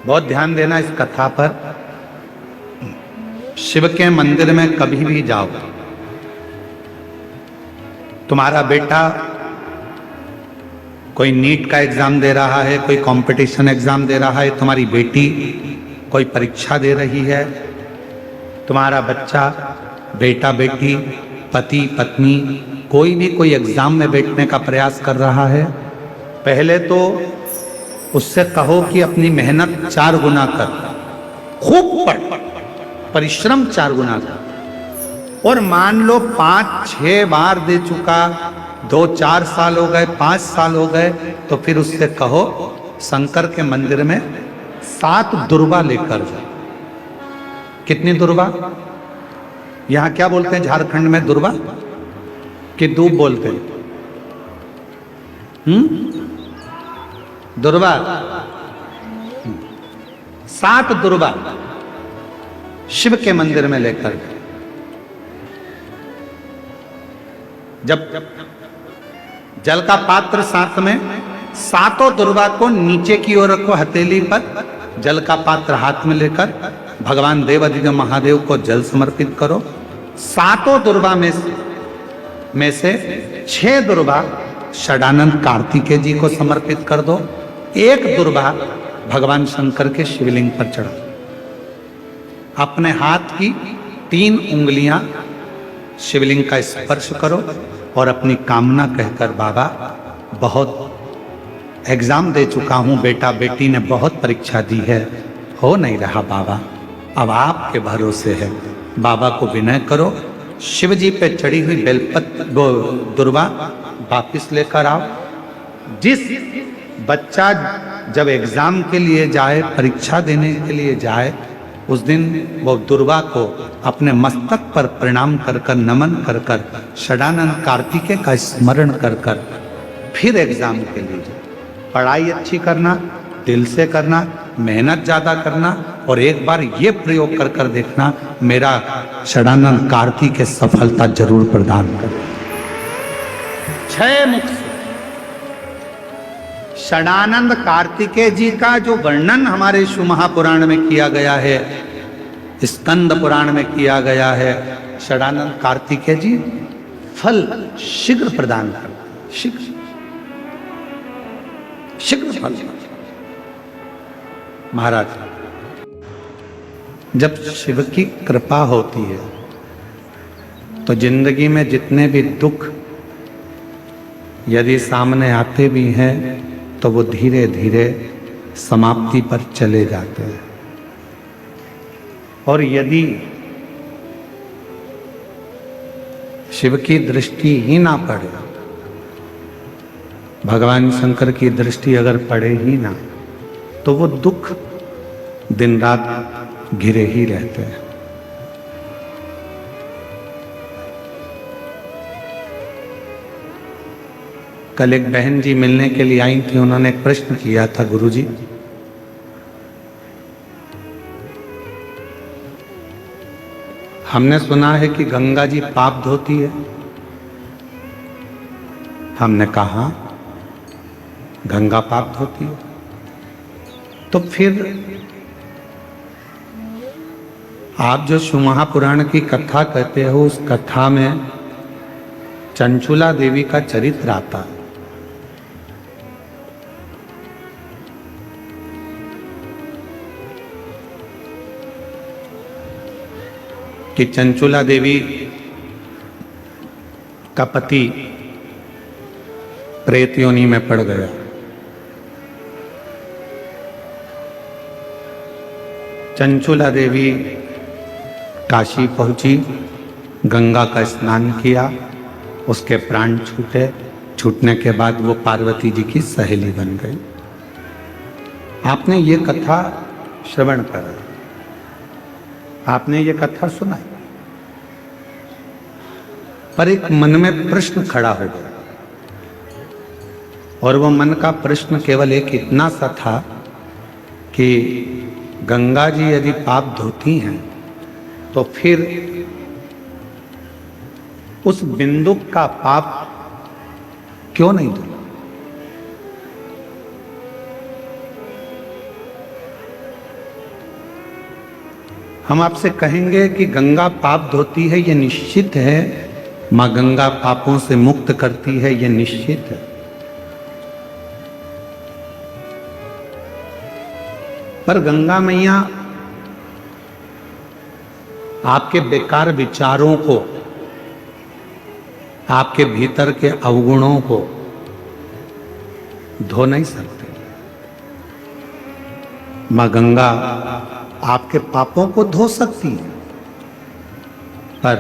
बहुत ध्यान देना इस कथा पर। शिव के मंदिर में कभी भी जाओ, तुम्हारा बेटा कोई नीट का एग्जाम दे रहा है, कोई कंपटीशन एग्जाम दे रहा है, तुम्हारी बेटी कोई परीक्षा दे रही है, तुम्हारा बच्चा, बेटा बेटी, पति पत्नी कोई भी कोई एग्जाम में बैठने का प्रयास कर रहा है, पहले तो उससे कहो कि अपनी मेहनत 4 गुना कर, खूब पढ़, परिश्रम 4 गुना कर। और मान लो 5-6 बार दे चुका, 2-4 साल हो गए, 5 साल हो गए, तो फिर उससे कहो शंकर के मंदिर में 7 दुर्वा लेकर जाओ। कितनी दुर्वा? यहां क्या बोलते हैं झारखंड में? दुर्वा कि दूब बोलते हैं? दुर्वा। 7 दुर्वा शिव के मंदिर में लेकर, जब जल का पात्र साथ में, 7 दुर्वा को नीचे की ओर रखो, हथेली पर जल का पात्र हाथ में लेकर भगवान देवाधिदेव महादेव को जल समर्पित करो। 7 दुर्वा में से 6 दुर्वा षडानंद कार्तिकेय जी को समर्पित कर दो, 1 दुर्वा भगवान शंकर के शिवलिंग पर चढ़ाओ। अपने हाथ की 3 उंगलियां शिवलिंग का स्पर्श करो और अपनी कामना कहकर, बाबा बहुत एग्जाम दे चुका हूं, बेटा बेटी ने बहुत परीक्षा दी है, हो नहीं रहा बाबा, अब आपके भरोसे है। बाबा को विनय करो, शिव जी पे चढ़ी हुई बेलपत्र दुर्वा वापिस लेकर आओ। जिस बच्चा जब एग्जाम के लिए जाए, परीक्षा देने के लिए जाए, उस दिन वो दुर्वा को अपने मस्तक पर प्रणाम कर कर, नमन कर कर, षडानंद कार्तिकेय का स्मरण कर कर फिर एग्जाम के लिए जाए। पढ़ाई अच्छी करना, दिल से करना, मेहनत ज्यादा करना, और एक बार ये प्रयोग कर कर देखना, मेरा षडानंद कार्तिकेय सफलता जरूर प्रदान कर। 6 मुख से षडानंद कार्तिकेय जी का जो वर्णन हमारे शिव महापुराण में किया गया है, स्कंद पुराण में किया गया है, षडानंद कार्तिकेय जी फल शीघ्र प्रदान करते, शीघ्र फल। महाराज, जब शिव की कृपा होती है तो जिंदगी में जितने भी दुख यदि सामने आते भी हैं तो वो धीरे धीरे समाप्ति पर चले जाते हैं। और यदि शिव की दृष्टि ही ना पड़े, भगवान शंकर की दृष्टि अगर पड़े ही ना, तो वो दुख दिन रात घिरे ही रहते हैं। कल एक बहन जी मिलने के लिए आई थी, उन्होंने एक प्रश्न किया था, गुरुजी हमने सुना है कि गंगा जी पाप धोती है। हमने कहा गंगा पाप धोती है, तो फिर आप जो शिव महापुराण की कथा कहते हो, उस कथा में चंचुला देवी का चरित्र आता है। कि चंचुला देवी का पति प्रेत योनि में पड़ गया। चंचुला देवी काशी पहुंची, गंगा का स्नान किया, उसके प्राण छूटे, छूटने के बाद वो पार्वती जी की सहेली बन गई। आपने ये कथा श्रवण करा, आपने ये कथा सुनाई, पर एक मन में प्रश्न खड़ा हो गया, और वो मन का प्रश्न केवल एक इतना सा था कि गंगा जी यदि पाप धोती हैं तो फिर उस बिंदु का पाप क्यों नहीं धुला? हम आपसे कहेंगे कि गंगा पाप धोती है, ये निश्चित है। माँ गंगा पापों से मुक्त करती है, ये निश्चित है। पर गंगा मैया आपके बेकार विचारों को, आपके भीतर के अवगुणों को धो नहीं सकते। मां गंगा आपके पापों को धो सकती है, पर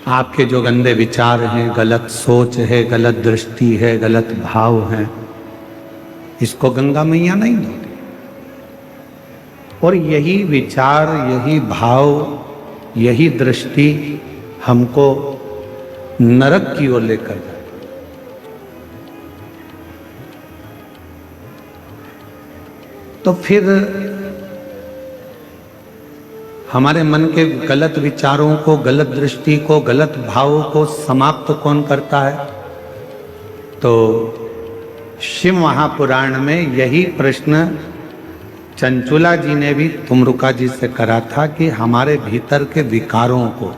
आपके जो गंदे विचार हैं, गलत सोच है, गलत दृष्टि है, गलत भाव है, इसको गंगा मैया नहीं धोती। और यही विचार, यही भाव, यही दृष्टि हमको नरक की ओर लेकर जाए। तो फिर हमारे मन के गलत विचारों को, गलत दृष्टि को, गलत भावों को समाप्त कौन करता है? तो शिव महापुराण में यही प्रश्न चंचुला जी ने भी तुमरुका जी से करा था कि हमारे भीतर के विकारों को,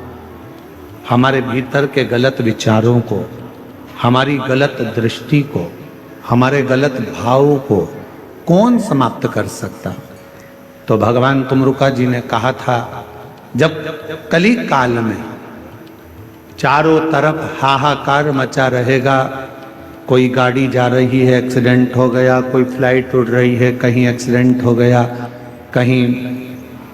हमारे भीतर के गलत विचारों को, हमारी गलत दृष्टि को, हमारे गलत भावों को कौन समाप्त कर सकता? तो भगवान तुमरुका जी ने कहा था, जब कली काल में चारों तरफ हाहाकार मचा रहेगा, कोई गाड़ी जा रही है, एक्सीडेंट हो गया, कोई फ्लाइट उड़ रही है, कहीं एक्सीडेंट हो गया, कहीं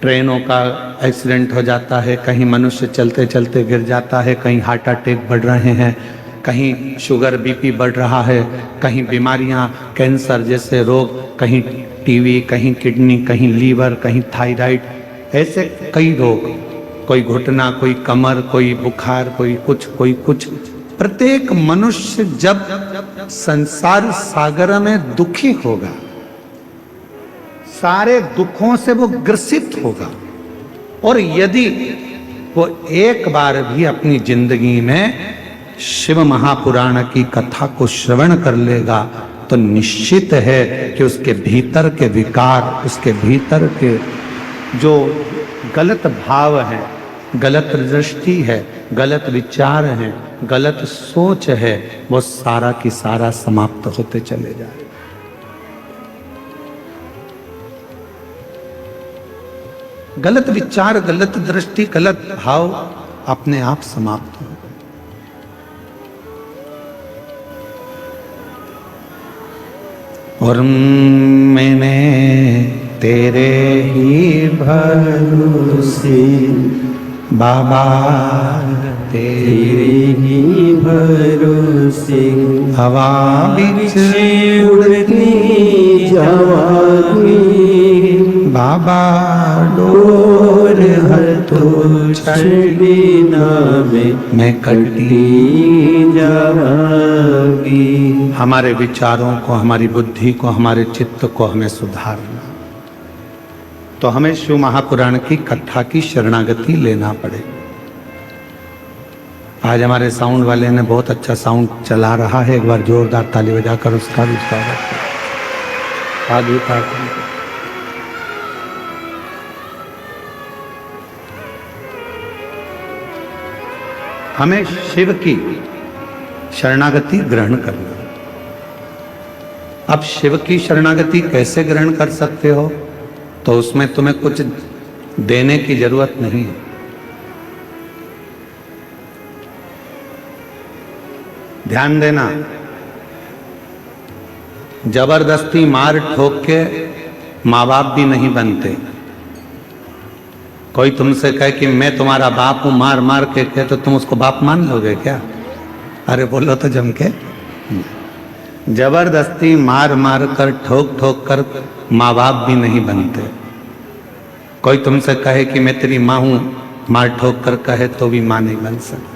ट्रेनों का एक्सीडेंट हो जाता है, कहीं मनुष्य चलते चलते गिर जाता है, कहीं हार्ट अटैक बढ़ रहे हैं, कहीं शुगर बीपी बढ़ रहा है, कहीं बीमारियां, कैंसर जैसे रोग, कहीं टीबी, कहीं किडनी, कहीं लीवर, कहीं थायराइड, ऐसे कई रोग, कोई घुटना, कोई कमर, कोई बुखार, कोई कुछ। प्रत्येक मनुष्य जब संसार सागर में दुखी होगा, सारे दुखों से वो ग्रसित होगा, और यदि वो एक बार भी अपनी जिंदगी में शिव महापुराण की कथा को श्रवण कर लेगा, तो निश्चित है कि उसके भीतर के विकार, उसके भीतर के जो गलत भाव है, गलत दृष्टि है, गलत विचार है, गलत सोच है, वो सारा की सारा समाप्त होते चले जाए। गलत विचार, गलत दृष्टि, गलत भाव अपने आप समाप्त हो। और मैंने तेरे ही भरोसे बाबा, तेरे ही भरोसे हवा बिच उड़ती जावागी, बाबा डोर हर तो छड़ना मैं कटी जावागी। हमारे विचारों को, हमारी बुद्धि को, हमारे चित्त को हमें सुधारना, तो हमें शिव महापुराण की कथा की शरणागति लेना पड़ेगा। आज हमारे साउंड वाले ने बहुत अच्छा साउंड चला रहा है, एक बार जोरदार ताली बजाकर उसका भी स्वागत करें। आगे हमें शिव की शरणागति ग्रहण करना। अब शिव की शरणागति कैसे ग्रहण कर सकते हो? तो उसमें तुम्हें कुछ देने की जरूरत नहीं है। ध्यान देना, जबरदस्ती मार ठोक के माँ बाप भी नहीं बनते। कोई तुमसे कहे कि मैं तुम्हारा बाप हूं, मार मार के कहे, तो तुम उसको बाप मान लोगे क्या? अरे बोलो तो जम के। जबरदस्ती मार मार कर, ठोक ठोक कर माँ बाप भी नहीं बनते। कोई तुमसे कहे कि मैं तेरी माँ हूं, मार ठोक कर कहे तो भी माँ नहीं बन सकती।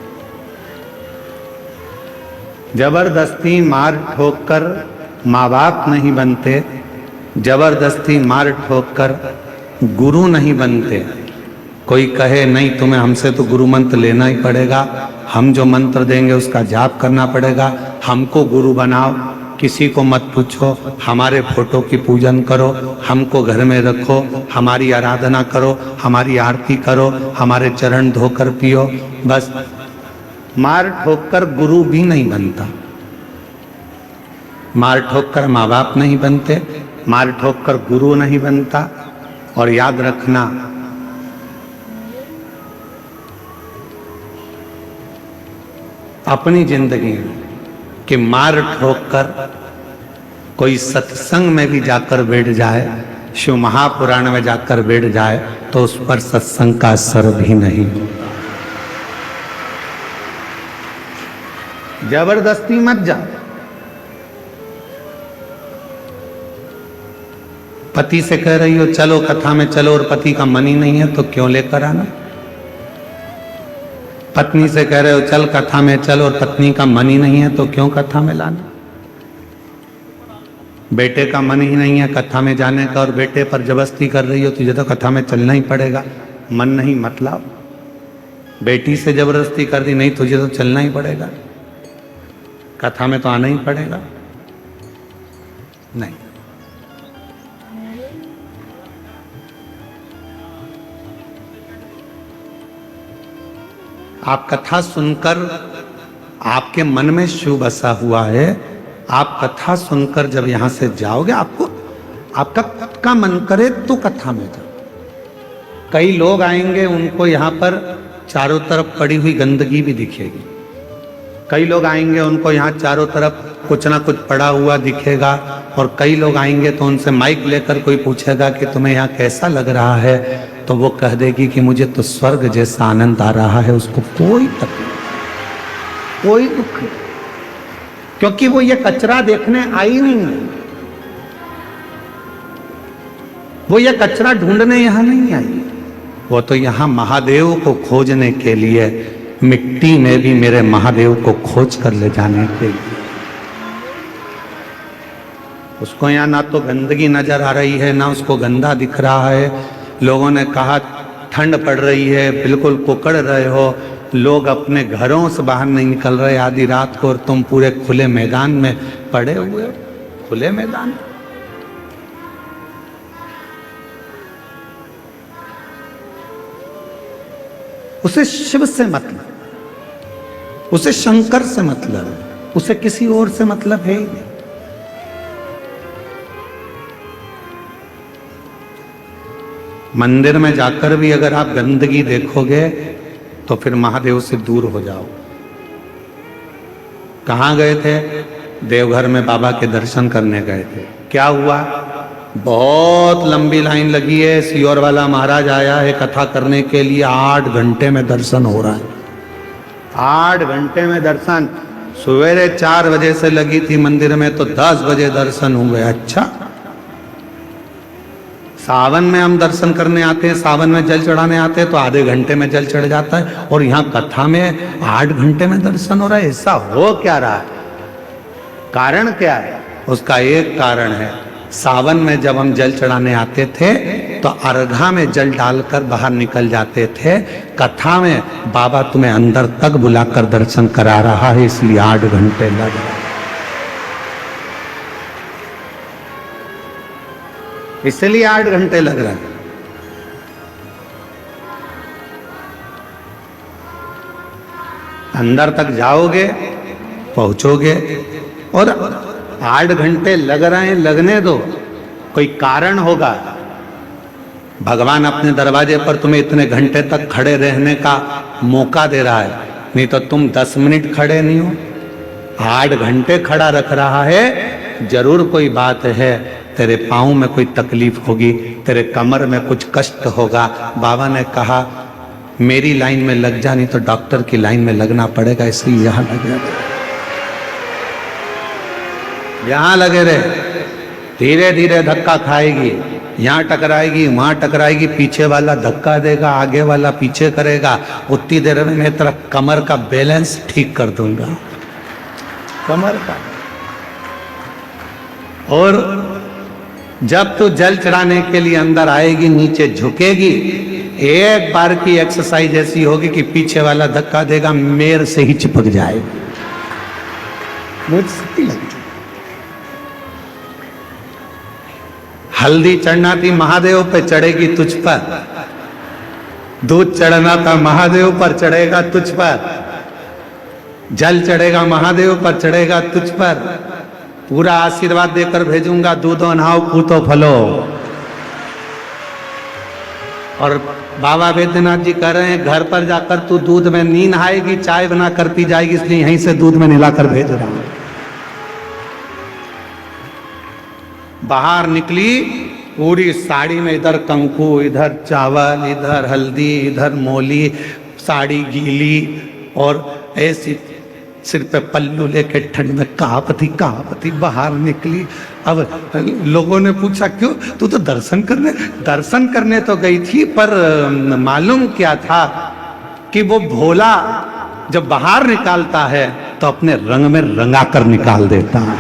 जबरदस्ती मार ठोक कर माँ बाप नहीं बनते, जबरदस्ती मार ठोक कर गुरु नहीं बनते। कोई कहे नहीं, तुम्हें हमसे तो गुरु मंत्र लेना ही पड़ेगा, हम जो मंत्र देंगे उसका जाप करना पड़ेगा, हमको गुरु बनाओ, किसी को मत पूछो, हमारे फोटो की पूजन करो, हमको घर में रखो, हमारी आराधना करो, हमारी आरती करो, हमारे चरण धोकर पियो। बस मार ठोक कर गुरु भी नहीं बनता, मार ठोक कर माँ बाप नहीं बनते, मार ठोक कर गुरु नहीं बनता। और याद रखना, अपनी जिंदगी में कि मार ठोक कर कोई सत्संग में भी जाकर बैठ जाए, शिव महापुराण में जाकर बैठ जाए, तो उस पर सत्संग का असर भी नहीं। जबरदस्ती मत जा। पति से कह रही हो चलो कथा में चलो, और पति का मन ही नहीं है तो क्यों लेकर आना। पत्नी से कह रहे हो चल कथा में चलो, और पत्नी का मन ही नहीं है तो क्यों कथा में लाना। बेटे का मन ही नहीं है कथा में जाने का, और बेटे पर जबरदस्ती कर रही हो, तुझे तो कथा में चलना ही पड़ेगा। मन नहीं मतलब, बेटी से जबरदस्ती कर दी, नहीं तुझे तो चलना ही पड़ेगा, कथा में तो आना ही पड़ेगा। नहीं, आप कथा सुनकर, आपके मन में शिव बसा हुआ है, आप कथा सुनकर जब यहां से जाओगे, आपको आपका मन करे तो कथा में जाओ। कई लोग आएंगे, उनको यहां पर चारों तरफ पड़ी हुई गंदगी भी दिखेगी। कई लोग आएंगे, उनको यहाँ चारों तरफ कुछ ना कुछ पड़ा हुआ दिखेगा। और कई लोग आएंगे तो उनसे माइक लेकर कोई पूछेगा कि तुम्हें यहाँ कैसा लग रहा है, तो वो कह देगी कि मुझे तो स्वर्ग जैसा आनंद आ रहा है। उसको कोई तकलीफ, कोई दुख नहीं, क्योंकि वो ये कचरा देखने आई नहीं है, वो ये कचरा ढूंढने यहां नहीं आई, वो तो यहां महादेव को खोजने के लिए, मिट्टी में भी मेरे महादेव को खोज कर ले जाने के लिए। उसको यहाँ ना तो गंदगी नजर आ रही है, ना उसको गंदा दिख रहा है। लोगों ने कहा ठंड पड़ रही है, बिल्कुल कुकड़ रहे हो, लोग अपने घरों से बाहर नहीं निकल रहे आधी रात को, और तुम पूरे खुले मैदान में पड़े हुए हो। खुले मैदान, उसे शिव से मतलब, उसे शंकर से मतलब है, उसे किसी और से मतलब है ही नहीं। मंदिर में जाकर भी अगर आप गंदगी देखोगे तो फिर महादेव से दूर हो जाओ। कहाँ गए थे? देवघर में बाबा के दर्शन करने गए थे। क्या हुआ? बहुत लंबी लाइन लगी है, सियोर वाला महाराज आया है कथा करने के लिए, 8 घंटे में दर्शन हो रहा है। 8 घंटे में दर्शन, सवेरे 4 बजे से लगी थी मंदिर में तो 10 बजे दर्शन हुए। अच्छा, सावन में हम दर्शन करने आते हैं, सावन में जल चढ़ाने आते हैं तो आधे घंटे में जल चढ़ जाता है, और यहाँ कथा में 8 घंटे में दर्शन हो रहा है। ऐसा हो क्या रहा है? कारण क्या है? उसका एक कारण है, सावन में जब हम जल चढ़ाने आते थे तो अर्घा में जल डालकर बाहर निकल जाते थे। कथा में बाबा तुम्हें अंदर तक बुलाकर दर्शन करा रहा है, इसलिए 8 घंटे लग रहे, इसलिए 8 घंटे लग रहा है। अंदर तक जाओगे, पहुंचोगे, और 8 घंटे लग रहे हैं, लगने दो, कोई कारण होगा। भगवान अपने दरवाजे पर तुम्हें इतने घंटे तक खड़े रहने का मौका दे रहा है, नहीं तो तुम 10 मिनट खड़े नहीं हो। 8 घंटे खड़ा रख रहा है, जरूर कोई बात है। तेरे पाँव में कोई तकलीफ होगी, तेरे कमर में कुछ कष्ट होगा। बाबा ने कहा मेरी लाइन में लग जा, नहीं तो डॉक्टर की लाइन में लगना पड़ेगा, इसलिए यहां लगे रहे, यहां लगे रहे। धीरे धीरे धक्का खाएगी, यहाँ टकराएगी, वहां टकराएगी, पीछे वाला धक्का देगा, आगे वाला पीछे करेगा। उतनी देर में मैं तेरा कमर का बैलेंस ठीक कर दूंगा, कमर का। और जब तू जल चढ़ाने के लिए अंदर आएगी, नीचे झुकेगी, एक बार की एक्सरसाइज ऐसी होगी कि पीछे वाला धक्का देगा, मेर से ही चिपक जाएगी, मुझसे लग जाए। हल्दी चढ़ना थी महादेव पे, चढ़ेगी तुझ पर। दूध चढ़ना था महादेव पर, चढ़ेगा तुझ पर। जल चढ़ेगा महादेव पर, चढ़ेगा तुझ पर। पूरा आशीर्वाद देकर भेजूंगा, दूधो नहाओ पूतो फलो। और बाबा वैद्यनाथ जी कह रहे हैं घर पर जाकर तू दूध में नहीं नहाएगी, चाय बना कर पी जाएगी, इसलिए यहीं से दूध में मिलाकर भेज रहा हूं। बाहर निकली पूरी साड़ी में, इधर कंकु, इधर चावल, इधर हल्दी, इधर मोली, साड़ी गीली और ऐसी सिर पे पल्लू लेके ठंड में कांपती बाहर निकली। अब लोगों ने पूछा क्यों, तू तो दर्शन करने तो गई थी, पर मालूम क्या था कि वो भोला जब बाहर निकालता है तो अपने रंग में रंगा कर निकाल देता है।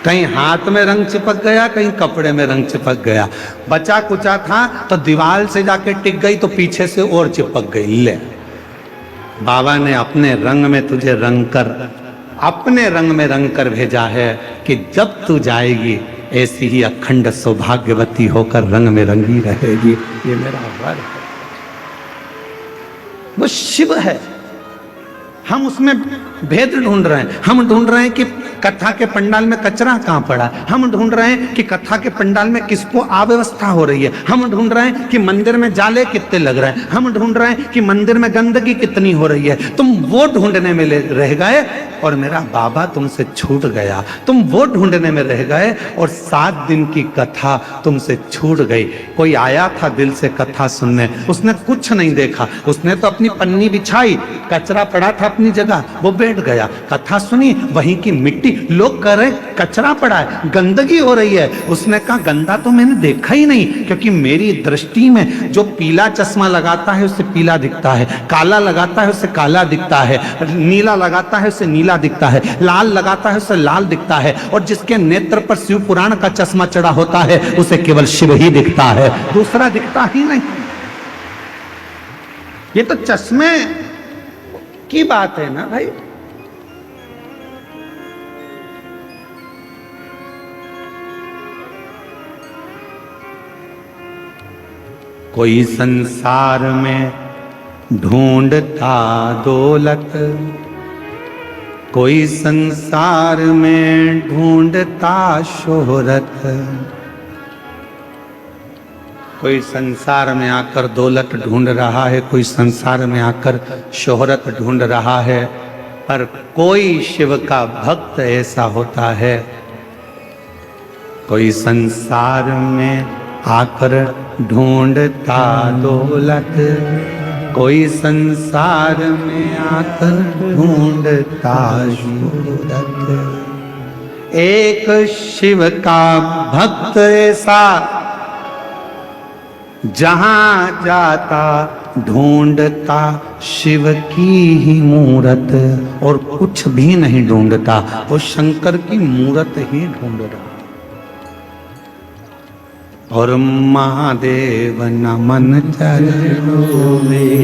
कहीं हाथ में रंग चिपक गया, कहीं कपड़े में रंग चिपक गया। बचा कुचा था तो दीवार से जाके टिक गई तो पीछे से और चिपक गई। ले, बाबा ने अपने रंग में तुझे अपने रंग में रंग कर भेजा है कि जब तू जाएगी ऐसी ही अखंड सौभाग्यवती होकर रंग में रंगी रहेगी। ये मेरा वर है, वो शिव है। हम उसमें भेद ढूंढ रहे हैं। हम ढूंढ रहे हैं कि कथा के पंडाल में कचरा कहां पड़ा है। हम ढूंढ रहे हैं कि कथा के पंडाल में किसको अव्यवस्था हो रही है। हम ढूंढ रहे हैं कि मंदिर में जाले कितने लग रहे हैं। हम ढूंढ रहे हैं कि मंदिर में गंदगी कितनी हो रही है। तुम वो ढूंढने में रह गए और मेरा बाबा तुमसे छूट गया। तुम वो ढूंढने में रह गए और 7 दिन की कथा तुमसे छूट गई। कोई आया था दिल से कथा सुनने, उसने कुछ नहीं देखा, उसने तो अपनी पन्नी बिछाई, कचरा पड़ा था अपनी जगह, वो बैठ गया, कथा सुनी, वहीं की मिट्टी। लोग कह रहे कचरा पड़ा है, गंदगी हो रही है। उसने कहा गंदा तो मैंने देखा ही नहीं, क्योंकि मेरी दृष्टि में जो पीला चश्मा लगाता है उससे पीला दिखता है, काला लगाता है उससे काला दिखता है, नीला लगाता है उससे नीला दिखता है, लाल लगाता है उससे लाल दिखता है। और जिसके नेत्र पर शिव पुराण का चश्मा चढ़ा होता है उसे केवल शिव ही दिखता है, दूसरा दिखता ही नहीं। ये तो चश्मे की बात है ना भाई। कोई संसार में ढूंढता दौलत, कोई संसार में ढूंढता शोहरत। कोई संसार में आकर दौलत ढूंढ रहा है, कोई संसार में आकर शोहरत ढूंढ रहा है, पर कोई शिव का भक्त ऐसा होता है, कोई संसार में आकर ढूंढता दौलत, कोई संसार में आकर ढूंढता शोहरत। एक शिव का भक्त ऐसा जहां जाता ढूंढता शिव की ही मूरत, और कुछ भी नहीं ढूंढता, वो शंकर की मूरत ही ढूंढ रहा। और महादेव नमन चरणों में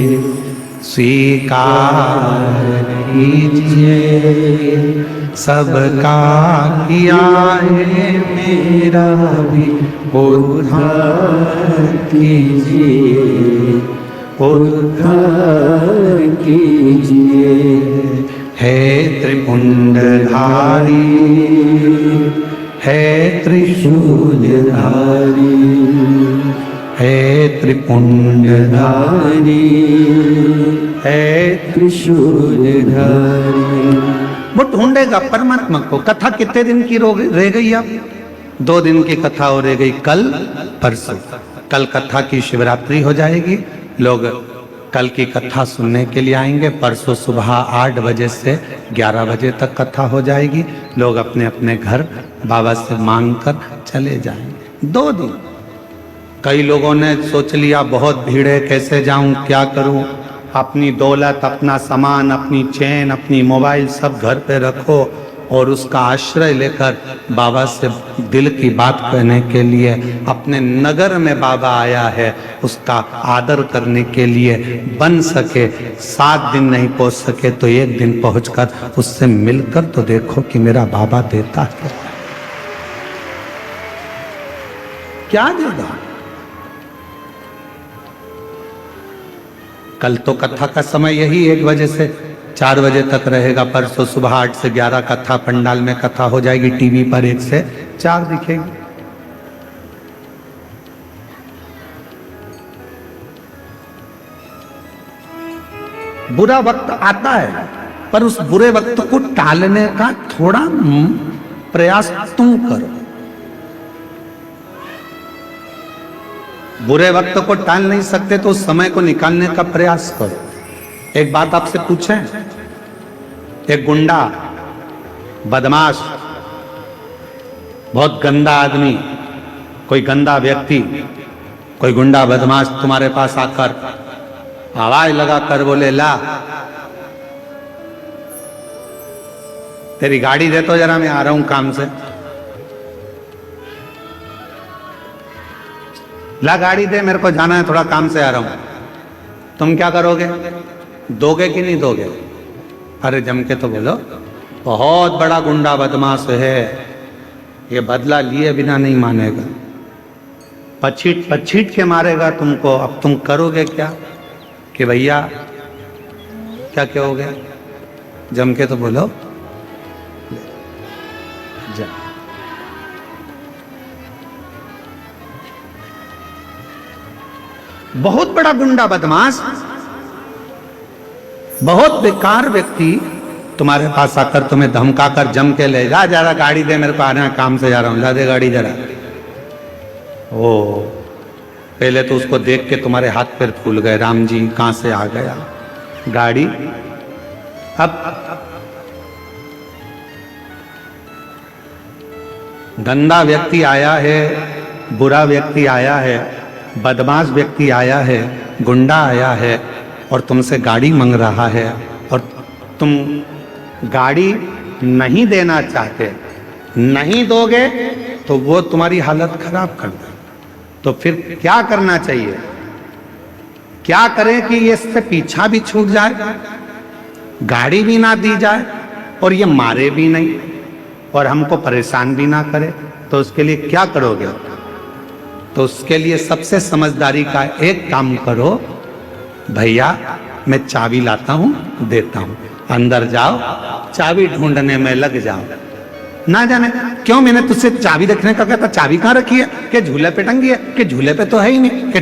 स्वीकार कीजिए, सबका किया है मेरा भी उद्धार कीजिए, उद्धार कीजिए। है त्रिपुंडधारी, है त्रिशूलधारी, है त्रिपुंडधारी, है त्रिशूलधारी। वो ढूंढेगा परमात्मा को। कथा कितने दिन की रह गई? अब 2 दिन की कथा और रह गई, कल परसों। कल कथा की शिवरात्रि हो जाएगी, लोग कल की कथा सुनने के लिए आएंगे। परसों सुबह 8 बजे से 11 बजे तक कथा हो जाएगी। लोग अपने अपने घर बाबा से मांग कर चले जाएंगे। 2 दिन। कई लोगों ने सोच लिया बहुत भीड़ है, कैसे जाऊं, क्या करूं। अपनी दौलत, अपना सामान, अपनी चैन, अपनी मोबाइल सब घर पे रखो और उसका आश्रय लेकर बाबा से दिल की बात कहने के लिए अपने नगर में बाबा आया है, उसका आदर करने के लिए। बन सके 7 दिन नहीं पहुंच सके तो 1 दिन पहुंचकर उससे मिलकर तो देखो कि मेरा बाबा देता है। क्या देगा? कल तो कथा का समय यही 1 बजे से 4 बजे तक रहेगा। परसों सुबह 8 से 11 कथा पंडाल में कथा हो जाएगी। टीवी पर 1 से 4 दिखेगी। बुरा वक्त आता है, पर उस बुरे वक्त को टालने का थोड़ा प्रयास तुम करो। बुरे वक्त को टाल नहीं सकते तो उस समय को निकालने का प्रयास करो। एक बात आपसे पूछें, एक गुंडा, बदमाश, बहुत गंदा आदमी, कोई गंदा व्यक्ति, कोई गुंडा बदमाश तुम्हारे पास आकर आवाज लगाकर बोले, ला तेरी गाड़ी दे तो जरा, मैं आ रहा हूं काम से। ला गाड़ी दे, मेरे को जाना है, थोड़ा काम से आ रहा हूं। तुम क्या करोगे? दोगे कि नहीं दोगे? अरे जम के तो बोलो, बहुत बड़ा गुंडा बदमाश है, ये बदला लिए बिना नहीं मानेगा, पछीट पछीट के मारेगा तुमको। अब तुम करोगे क्या? कि भैया क्या कहोगे? जम के तो बोलो, जा। बहुत बड़ा गुंडा बदमाश, बहुत बेकार व्यक्ति तुम्हारे पास आकर तुम्हें धमकाकर जम के ले जा, जरा गाड़ी दे, मेरे को आना है, काम से जा रहा हूं, ला दे गाड़ी जरा। ओ पहले तो उसको देख के तुम्हारे हाथ पैर फूल गए, राम जी कहां से आ गया गाड़ी। अब गंदा व्यक्ति आया है, बुरा व्यक्ति आया है, बदमाश व्यक्ति आया है, गुंडा आया है और तुमसे गाड़ी मांग रहा है और तुम गाड़ी नहीं देना चाहते, नहीं दोगे तो वो तुम्हारी हालत खराब कर दे। तो फिर क्या करना चाहिए? क्या करें कि ये इससे पीछा भी छूट जाए, गाड़ी भी ना दी जाए और ये मारे भी नहीं और हमको परेशान भी ना करे? तो उसके लिए क्या करोगे? तो उसके लिए सबसे समझदारी का एक काम करो, भैया मैं चाबी लाता हूं, देता हूं, अंदर जाओ, चाबी ढूंढने में लग जाओ। ना जाने क्यों मैंने तुझसे चाबी रखने का कहता, चाबी कहां रखी है? कि झूले पे टंगी है? कि झूले पे तो है ही नहीं। कि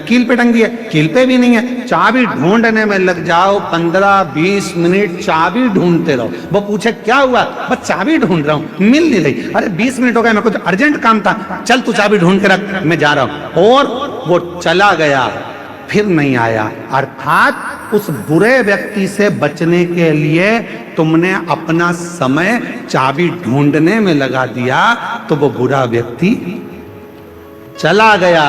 कील पे टंगी है? कील पे भी नहीं है। चाबी ढूंढने में लग जाओ, 15-20 मिनट चाबी ढूंढते रहो। वो पूछे क्या हुआ? बस चाबी ढूंढ रहा हूं, मिल नहीं रही। अरे 20 मिनट हो गए, मेरे को अर्जेंट काम था, चल तू चाबी ढूंढ के रख, मैं जा रहा हूं। और वो चला गया, फिर नहीं आया। अर्थात उस बुरे व्यक्ति से बचने के लिए तुमने अपना समय चाबी ढूंढने में लगा दिया, तो वो बुरा व्यक्ति चला गया।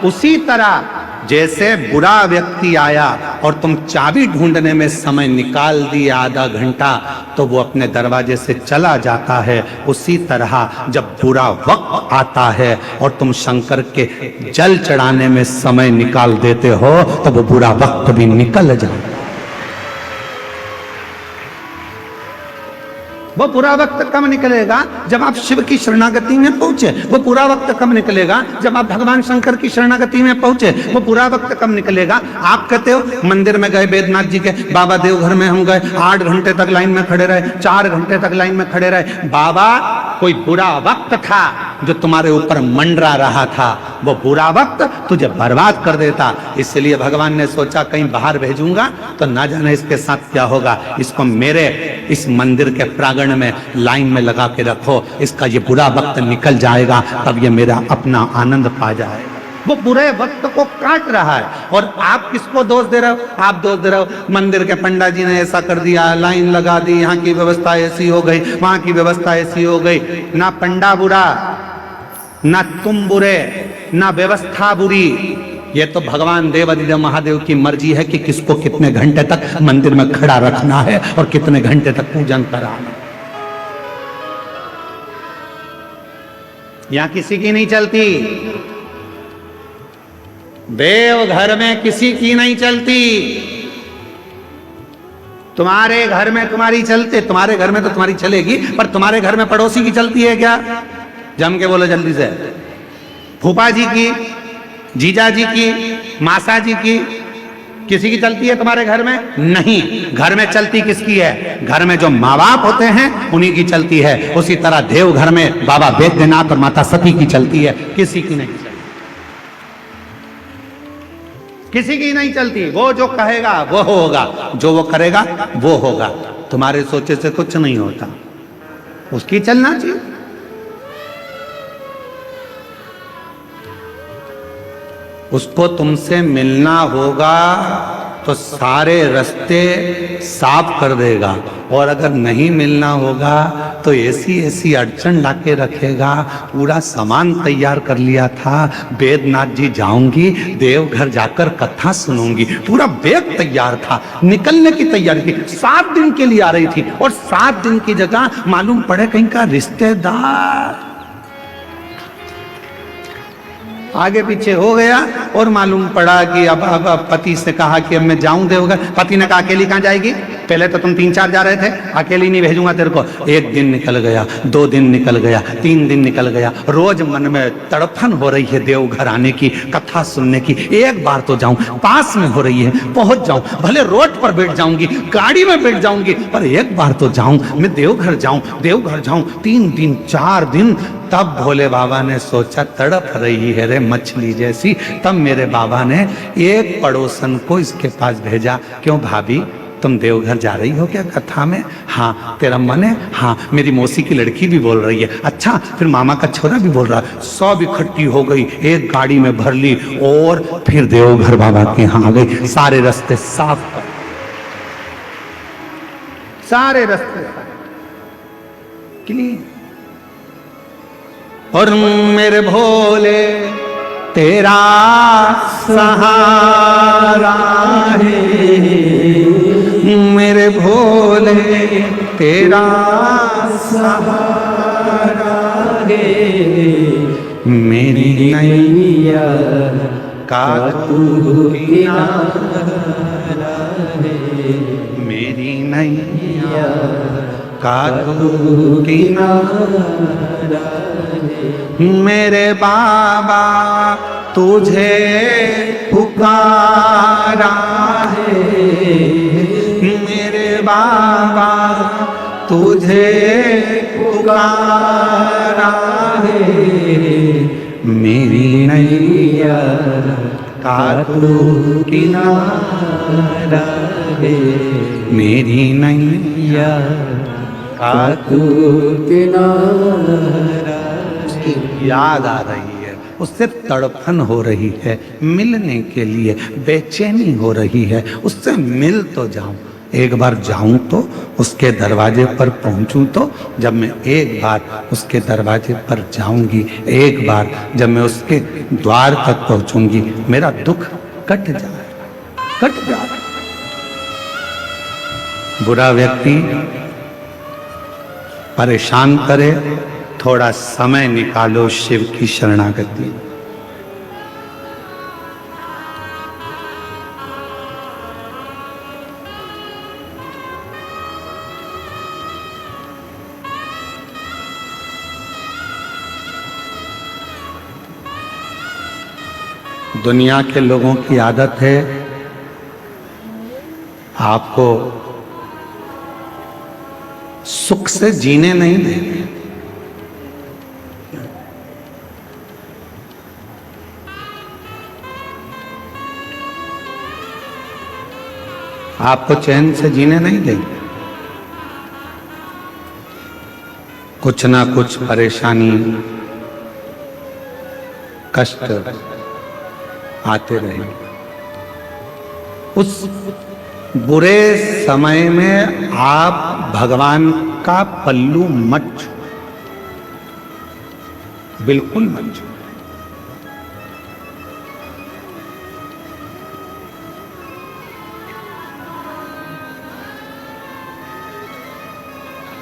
उसी तरह जैसे बुरा व्यक्ति आया और तुम चाबी ढूंढने में समय निकाल दिए आधा घंटा, तो वो अपने दरवाजे से चला जाता है। उसी तरह जब बुरा वक्त आता है और तुम शंकर के जल चढ़ाने में समय निकाल देते हो, तो वो बुरा वक्त भी निकल जाता है। वो पूरा वक्त कब निकलेगा? जब आप शिव की शरणागति में पहुंचे। वो पूरा वक्त कब निकलेगा? जब आप भगवान शंकर की शरणागति में पहुंचे। वो पूरा वक्त कब निकलेगा? आप कहते हो मंदिर में गए, बैद्यनाथ जी के, बाबा देवघर में हम गए, 8 घंटे तक लाइन में खड़े रहे, 4 घंटे तक लाइन में खड़े रहे। बाबा, कोई बुरा वक्त था जो तुम्हारे ऊपर मंडरा रहा था, वो बुरा वक्त तुझे बर्बाद कर देता। इसलिए भगवान ने सोचा कहीं बाहर भेजूंगा तो ना जाने इसके साथ क्या होगा। इसको मेरे इस मंदिर के प्रांगण में लाइन में लगा के रखो, इसका ये बुरा वक्त निकल जाएगा, तब ये मेरा अपना आनंद पा जाएगा। वो बुरे वक्त को काट रहा है और आप किसको दोष दे रहे हो? आप दोष दे रहे हो मंदिर के पंडा जी ने ऐसा कर दिया, लाइन लगा दी, यहाँ की व्यवस्था ऐसी हो गई, वहां की व्यवस्था ऐसी हो गई। ना पंडा बुरा, ना तुम बुरे, ना व्यवस्था बुरी। ये तो भगवान देवाधिदेव महादेव की मर्जी है कि किसको कितने घंटे तक मंदिर में खड़ा रखना है और कितने घंटे तक पूजन कराना। यहां किसी की नहीं चलती, देवघर में किसी की नहीं चलती। तुम्हारे घर में तुम्हारी चलते, तुम्हारे घर में तो तुम्हारी चलेगी, पर तुम्हारे घर में पड़ोसी की चलती है क्या? जम के बोलो जल्दी से। फूफा जी की, जीजा जी की, मासा जी की, किसी की चलती है तुम्हारे घर में? नहीं। घर में चलती किसकी है? घर में जो माँ बाप होते हैं उन्हीं की चलती है। उसी तरह देव घर में बाबा वैद्यनाथ और माता सती की चलती है, किसी की नहीं चलती, किसी की नहीं चलती। वो जो कहेगा वो होगा, जो वो करेगा वो होगा। तुम्हारे सोचे से कुछ नहीं होता, उसकी चलना चाहिए। उसको तुमसे मिलना होगा तो सारे रास्ते साफ कर देगा, और अगर नहीं मिलना होगा तो ऐसी ऐसी अड़चन लाके रखेगा। पूरा सामान तैयार कर लिया था, बैद्यनाथ जी जाऊंगी, देवघर जाकर कथा सुनूंगी, पूरा बैग तैयार था, निकलने की तैयारी थी, 7 दिन के लिए आ रही थी, और 7 दिन की जगह मालूम पड़े कहीं का रिश्तेदार आगे पीछे हो गया, और मालूम पड़ा कि अब पति से कहा कि अब मैं जाऊं देवघर। पति ने कहा अकेली कहां जाएगी, पहले तो तुम 3-4 जा रहे थे, अकेली नहीं भेजूंगा तेरे को। 1 दिन निकल गया, 2 दिन निकल गया, 3 दिन निकल गया, रोज मन में तड़फन हो रही है देवघर आने की, कथा सुनने की। एक बार तो जाऊं, पास में हो रही है, पहुंच जाऊं, भले रोड पर बैठ जाऊंगी, गाड़ी में बैठ जाऊंगी, पर एक बार तो जाऊं, मैं देवघर जाऊं, देवघर जाऊं। 3 दिन 4 दिन, तब भोले बाबा ने सोचा तड़प रही है रे मछली जैसी। तब मेरे बाबा ने एक पड़ोसन को इसके पास भेजा, क्यों भाभी तुम देवघर जा रही हो क्या कथा में? हाँ। तेरा मन है? हाँ। मेरी मौसी की लड़की भी बोल रही है। अच्छा, फिर मामा का छोरा भी बोल रहा है। सब इकट्ठी हो गई, एक गाड़ी में भर ली, और फिर देवघर बाबा के यहाँ आ गई। सारे रास्ते साफ कर, सारे रास्ते क्लीन। और मेरे भोले तेरा सहारा है, मेरे भोले तेरा सहारा है, मेरी नैया का तू किनारा है, मेरी नैया का तू किनारा है। मेरे बाबा तुझे पुकारा है, मेरे बाबा तुझे पुकारा है, मेरी नैया का तू किनारा है, मेरी नैया का तू किनारा। याद आ रही है, उससे तड़पन हो रही है, मिलने के लिए बेचैनी हो रही है, उससे मिल तो जाऊं। एक बार जाऊं तो उसके दरवाजे पर पहुंचूं तो, जब मैं एक बार उसके दरवाजे पर जाऊंगी, एक बार जब मैं उसके द्वार तक पहुंचूंगी, मेरा दुख कट जाएगा, कट जाएगा। बुरा व्यक्ति परेशान करे, थोड़ा समय निकालो शिव की शरणागति। दुनिया के लोगों की आदत है आपको सुख से जीने नहीं देंगे। आपको चैन से जीने नहीं देंगे। कुछ ना कुछ परेशानी, कष्ट आते रहेंगे। उस बुरे समय में आप भगवान का पल्लू मत छू, बिल्कुल मत छू।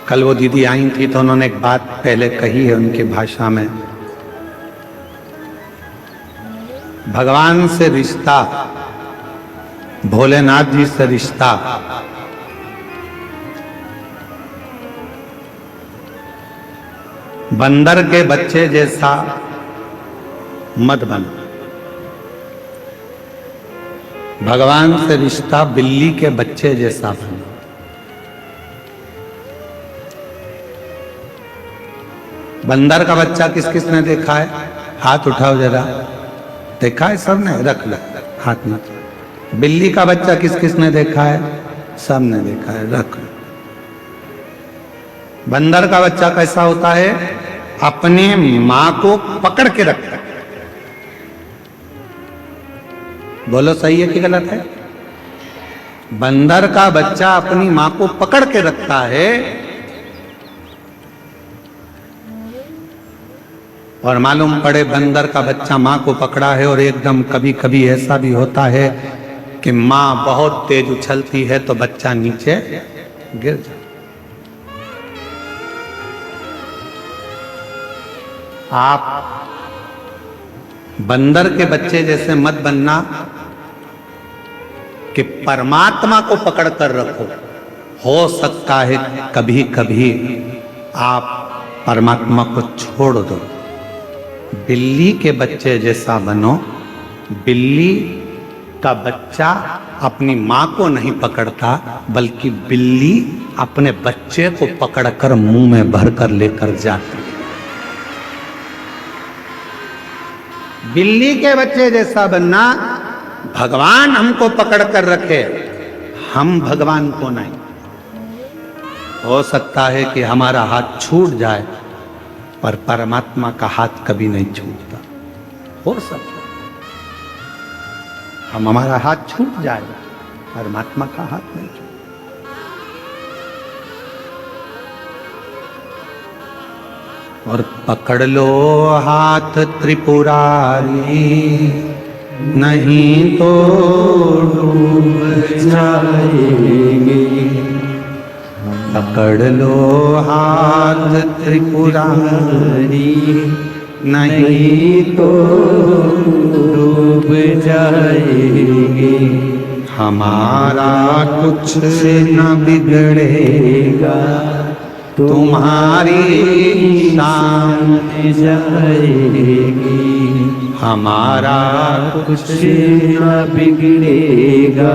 कल वो दीदी आई थी तो उन्होंने एक बात पहले कही है उनकी भाषा में, भगवान से रिश्ता, भोलेनाथ जी से रिश्ता बंदर के बच्चे जैसा मत बनो। भगवान से रिश्ता बिल्ली के बच्चे जैसा बनो। बंदर का बच्चा किस किस ने देखा है? हाथ उठाओ जरा। देखा है सबने? रख लो हाथ में। बिल्ली का बच्चा किस किस ने देखा है? सबने देखा है, रख लो। बंदर का बच्चा कैसा होता है? अपने मां को पकड़ के रखता है। बोलो सही है कि गलत है? बंदर का बच्चा अपनी मां को पकड़ के रखता है। और मालूम पड़े बंदर का बच्चा मां को पकड़ा है और एकदम कभी कभी ऐसा भी होता है कि मां बहुत तेज उछलती है तो बच्चा नीचे गिर जाता। आप बंदर के बच्चे जैसे मत बनना कि परमात्मा को पकड़ कर रखो। हो सकता है कभी कभी आप परमात्मा को छोड़ दो। बिल्ली के बच्चे जैसा बनो। बिल्ली का बच्चा अपनी मां को नहीं पकड़ता, बल्कि बिल्ली अपने बच्चे को पकड़कर मुंह में भरकर लेकर जाती है। बिल्ली के बच्चे जैसा बनना। भगवान हमको पकड़ कर रखे, हम भगवान को नहीं। हो सकता है कि हमारा हाथ छूट जाए, पर परमात्मा का हाथ कभी नहीं छूटता। हो सकता हमारा हाथ छूट जाएगा, परमात्मा का हाथ नहीं छूटता। और पकड़ लो हाथ त्रिपुरारी, नहीं तो डूब जाएंगे। पकड़ लो हाथ त्रिपुरारी, नहीं तो डूब जाएंगे। हमारा कुछ न बिगड़ेगा, तुम्हारी शान जाएगी। हमारा कुछ न बिगड़ेगा,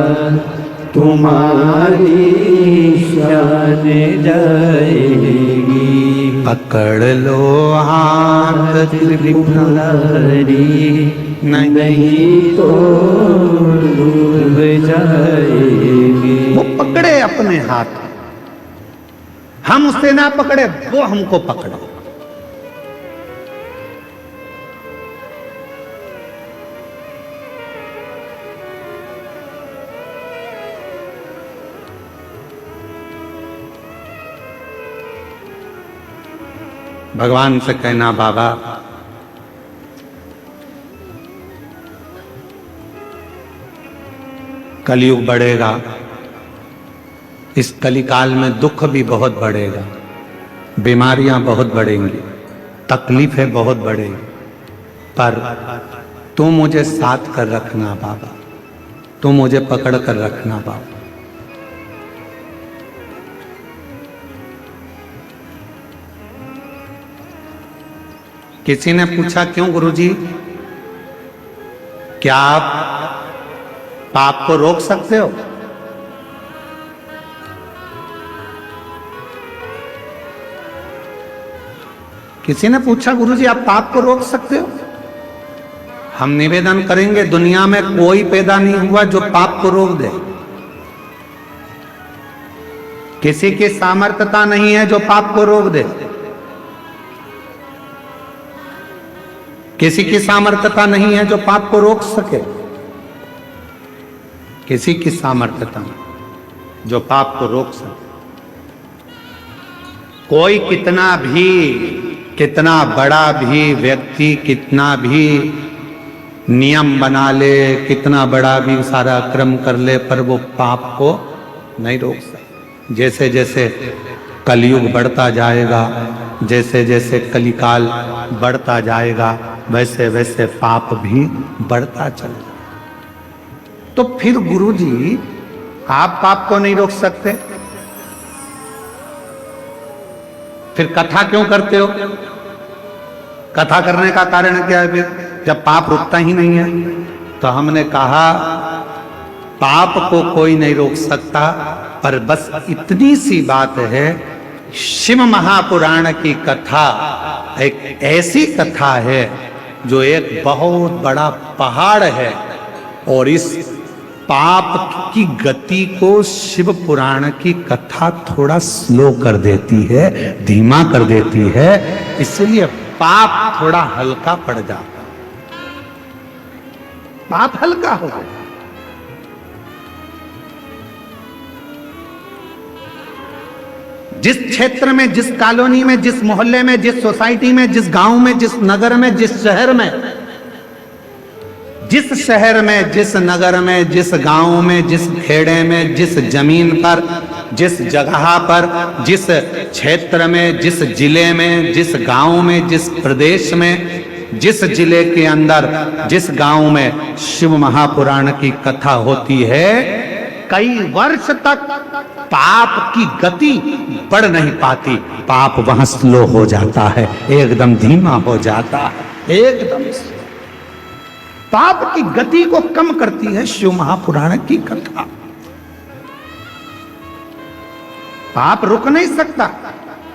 तुम्हारी शान जाएगी। पकड़ लो हाथ त्रिपुरारी, नहीं तो डूब जाएगी। वो पकड़े अपने हाथ, हम उससे ना पकड़े, वो हमको पकड़े। भगवान से कहना, बाबा कलयुग बढ़ेगा, इस कलिकाल में दुख भी बहुत बढ़ेगा, बीमारियां बहुत बढ़ेंगी, तकलीफें बहुत बढ़ेंगी, पर तू मुझे साथ कर रखना बाबा, तू मुझे पकड़ कर रखना बाबा। किसी ने पूछा, क्यों गुरुजी, क्या आप पाप को रोक सकते हो? किसी ने पूछा, गुरुजी आप पाप को रोक सकते हो? हम निवेदन करेंगे, दुनिया में कोई पैदा नहीं हुआ जो पाप को रोक दे। किसी की सामर्थ्यता नहीं है जो पाप को रोक दे। किसी की सामर्थ्यता नहीं है जो पाप को रोक सके। किसी की सामर्थ्यता जो पाप को रोक सके। कोई कितना बड़ा भी व्यक्ति कितना भी नियम बना ले, कितना बड़ा भी सारा क्रम कर ले, पर वो पाप को नहीं रोक सकता। जैसे जैसे कलयुग बढ़ता जाएगा, जैसे जैसे कलिकाल बढ़ता जाएगा, वैसे वैसे पाप भी बढ़ता चलेगा। तो फिर गुरुजी आप पाप को नहीं रोक सकते, फिर कथा क्यों करते हो? कथा करने का कारण क्या है फिर? जब पाप रुकता ही नहीं है। तो हमने कहा पाप को कोई नहीं रोक सकता, पर बस इतनी सी बात है, शिव महापुराण की कथा एक ऐसी कथा है जो एक बहुत बड़ा पहाड़ है, और इस पाप की गति को शिव पुराण की कथा थोड़ा स्लो कर देती है, धीमा कर देती है, इसलिए पाप थोड़ा हल्का पड़ जाता, पाप हल्का हो गया। जिस क्षेत्र में, जिस कॉलोनी में, जिस मोहल्ले में, जिस सोसाइटी में, जिस गांव में, जिस नगर में, जिस शहर में, जिस शहर में, जिस नगर में, जिस गांव में, जिस खेड़े में, जिस जमीन पर, जिस जगह पर, जिस क्षेत्र में, जिस जिले में, जिस गांव में, जिस प्रदेश में, जिस जिले के अंदर, जिस गांव में शिव महापुराण की कथा होती है, कई वर्ष तक पाप की गति बढ़ नहीं पाती, पाप वहां स्लो हो जाता है, एकदम धीमा हो जाता है, एकदम पाप की गति को कम करती है शिव महापुराण की कथा। पाप रुक नहीं सकता,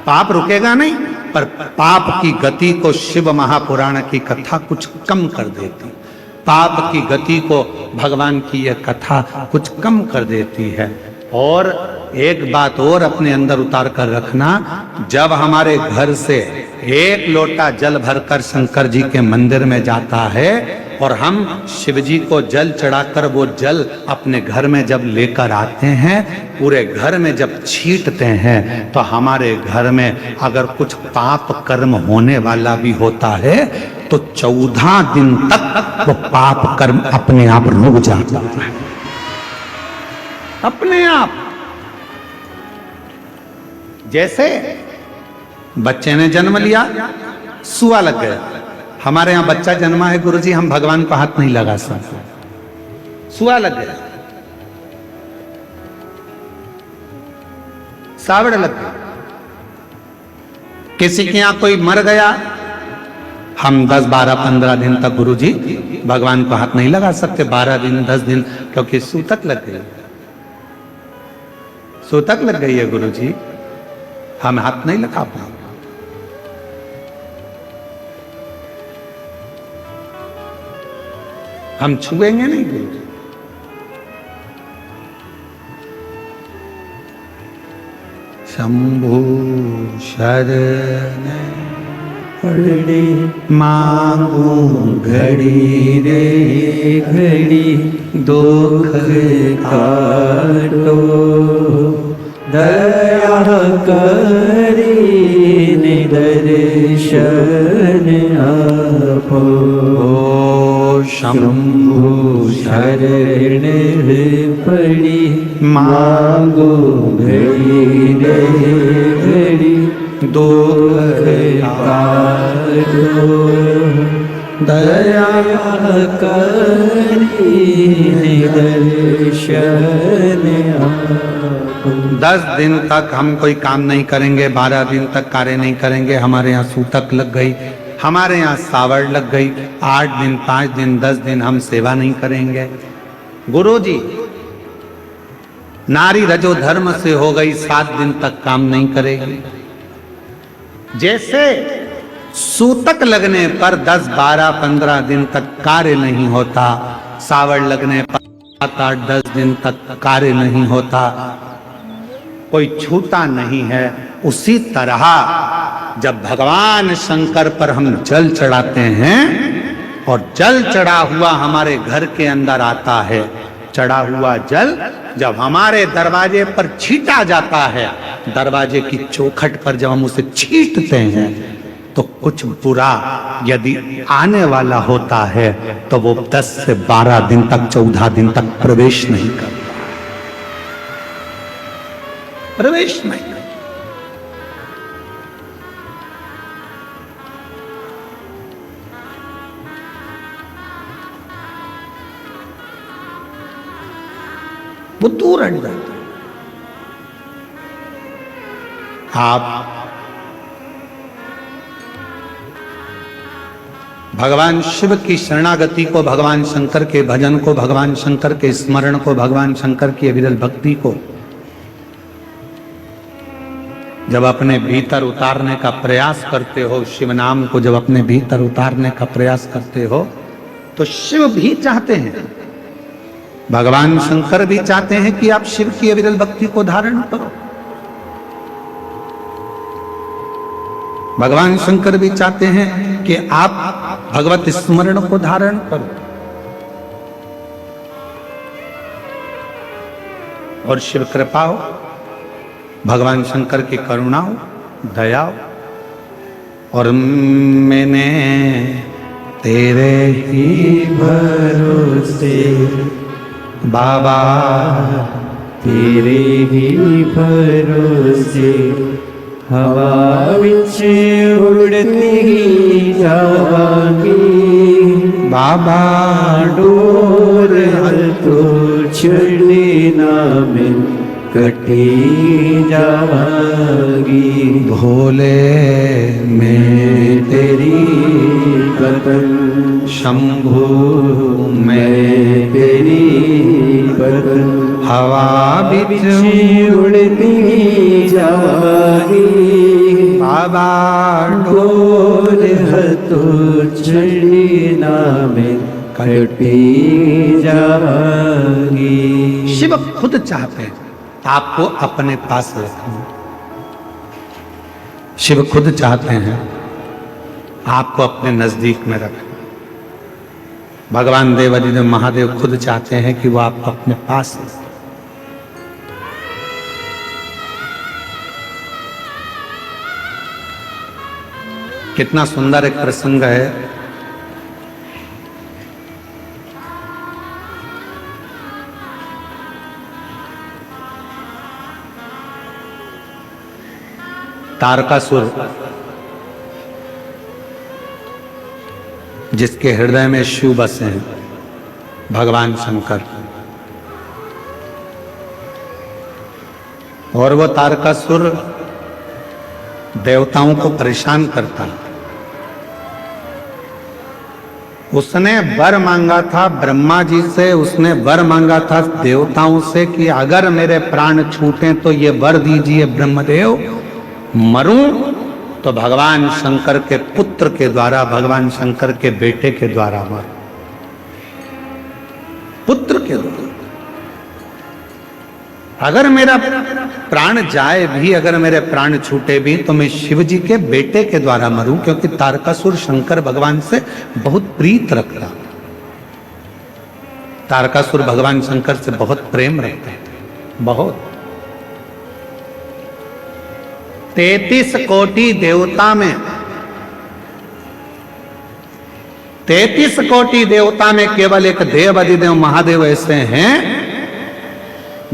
पाप रुकेगा नहीं, पर पाप की गति को शिव महापुराण की कथा कुछ कम कर देती, पाप की गति को भगवान की यह कथा कुछ कम कर देती है। और एक बात और अपने अंदर उतार कर रखना, जब हमारे घर से एक लोटा जल भरकर शंकर जी के मंदिर में जाता है और हम शिव जी को जल चढ़ाकर वो जल अपने घर में जब लेकर आते हैं, पूरे घर में जब छींटते हैं, तो हमारे घर में अगर कुछ पाप कर्म होने वाला भी होता है तो 14 दिन तक वो पाप कर्म अपने आप रुक जाता है, अपने आप। जैसे बच्चे ने जन्म लिया, सुआ लग गया, हमारे यहां बच्चा जन्मा है गुरुजी, हम भगवान को हाथ नहीं लगा सकते, सुआ लग गया, सावड़ लग गया, किसी के यहां कोई मर गया, हम 10, 12, 15 दिन तक गुरुजी भगवान को हाथ नहीं लगा सकते, 12 दिन, 10 दिन, क्योंकि सूतक लग गई, सूतक लग गई है गुरुजी, हम हाथ नहीं लगा पाए। हम छुएंगे नहीं गुरु। शंभु शरण पड़े मांगू घड़ी रे घड़ी दुख काटो, दया करी निदर्शन आपो। शंभु शरण पड़ी मांगो घड़ी रे घड़ी दुख काटो, दया करी निदर्शन आपो। 10 दिन तक हम कोई काम नहीं करेंगे, 12 दिन तक कार्य नहीं करेंगे, हमारे यहाँ सूतक लग गई, हमारे यहाँ सावड़ लग गई, 8 दिन, 5 दिन, 10 दिन हम सेवा नहीं करेंगे। गुरुजी, नारी रजो धर्म से हो गई, 7 दिन तक काम नहीं करेगी। जैसे सूतक लगने पर 10, 12, 15 दिन तक कार्य नहीं होता, सावड़ लगने पर 7, 8, 10 दिन तक कार्य नहीं होता, कोई छूता नहीं है, उसी तरह जब भगवान शंकर पर हम जल चढ़ाते हैं और जल चढ़ा हुआ हमारे घर के अंदर आता है, चढ़ा हुआ जल जब हमारे दरवाजे पर छीटा जाता है, दरवाजे की चौखट पर जब हम उसे छींटते हैं, तो कुछ बुरा यदि आने वाला होता है तो वो 10 से 12 दिन तक, 14 दिन तक प्रवेश नहीं करता, प्रवेश नहीं। वो दूर हट जाता। आप भगवान शिव की शरणागति को, भगवान शंकर के भजन को, भगवान शंकर के स्मरण को, भगवान शंकर की अविरल भक्ति को जब अपने भीतर उतारने का प्रयास करते हो, शिव नाम को जब अपने भीतर उतारने का प्रयास करते हो, तो शिव भी चाहते हैं, भगवान शंकर भी चाहते हैं कि आप शिव की अविरल भक्ति को धारण करो। भगवान शंकर भी चाहते हैं कि आप भगवत स्मरण को धारण करो। और शिव कृपा हो, भगवान शंकर की करुणा हो, दया हो। और मैंने तेरे ही भरोसे बाबा, तेरे ही भरोसे हवा विच उड़ती जावांगी बाबा डोर तो छड़े ना में कटी जावांगी। भोले मैं तेरी कतन शंभु मैं तेरी कतन हवा बिच उड़ती जावांगी बाबा डोर तो छड़ी ना में कटी जावांगी। शिव खुद चाहते हैं आपको अपने पास रखना। शिव खुद चाहते हैं आपको अपने नजदीक में रखना। भगवान देवादिदेव महादेव खुद चाहते हैं कि वो आपको अपने पास रखें। कितना सुंदर एक प्रसंग है। तारकासुर, जिसके हृदय में शिव बसे हैं, भगवान शंकर, और वो तारकासुर देवताओं को परेशान करता। उसने वर मांगा था ब्रह्मा जी से, उसने वर मांगा था देवताओं से कि अगर मेरे प्राण छूटे तो ये वर दीजिए ब्रह्मदेव, मरूं तो भगवान शंकर के पुत्र के द्वारा, भगवान शंकर के बेटे के द्वारा मर, पुत्र के द्वारा। अगर मेरा प्राण जाए भी, अगर मेरे प्राण छूटे भी, तो मैं शिव जी के बेटे के द्वारा मरूं, क्योंकि तारकासुर शंकर भगवान से बहुत प्रीत रखता। तारकासुर भगवान शंकर से बहुत प्रेम रखता है, बहुत। 33 कोटि देवता में, 33 कोटि देवता में केवल एक देव अधिदेव महादेव ऐसे हैं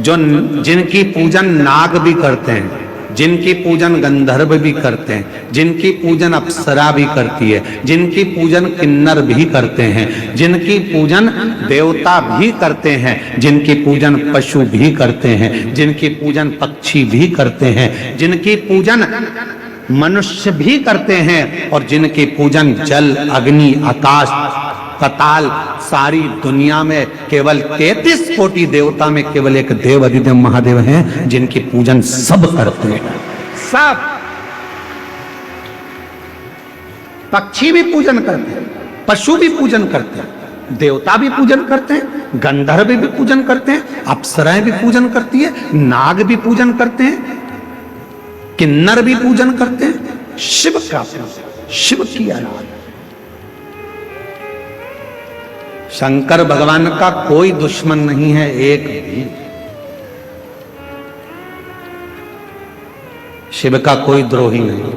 जो जिनकी पूजन नाग भी करते हैं, जिनकी पूजन गंधर्व भी करते हैं, जिनकी पूजन अप्सरा भी करती है, जिनकी पूजन किन्नर भी करते हैं, जिनकी पूजन देवता भी करते हैं, जिनकी पूजन पशु भी करते हैं, जिनकी पूजन पक्षी भी करते हैं, जिनकी पूजन मनुष्य भी करते हैं, और जिनकी पूजन जल, अग्नि, आकाश, पताल, सारी दुनिया में केवल 33 कोटि देवता में केवल एक देव अधिदेव महादेव हैं जिनकी पूजन सब करते हैं। सब पक्षी भी पूजन करते हैं, पशु भी पूजन करते हैं, देवता भी पूजन करते हैं, गंधर्व भी पूजन करते हैं, अप्सराएं भी पूजन करती है, नाग भी पूजन करते हैं, किन्नर भी पूजन करते हैं। शिव का पूजन, शिव की आराधना। शंकर भगवान का कोई दुश्मन नहीं है, एक भी। शिव का कोई द्रोही नहीं।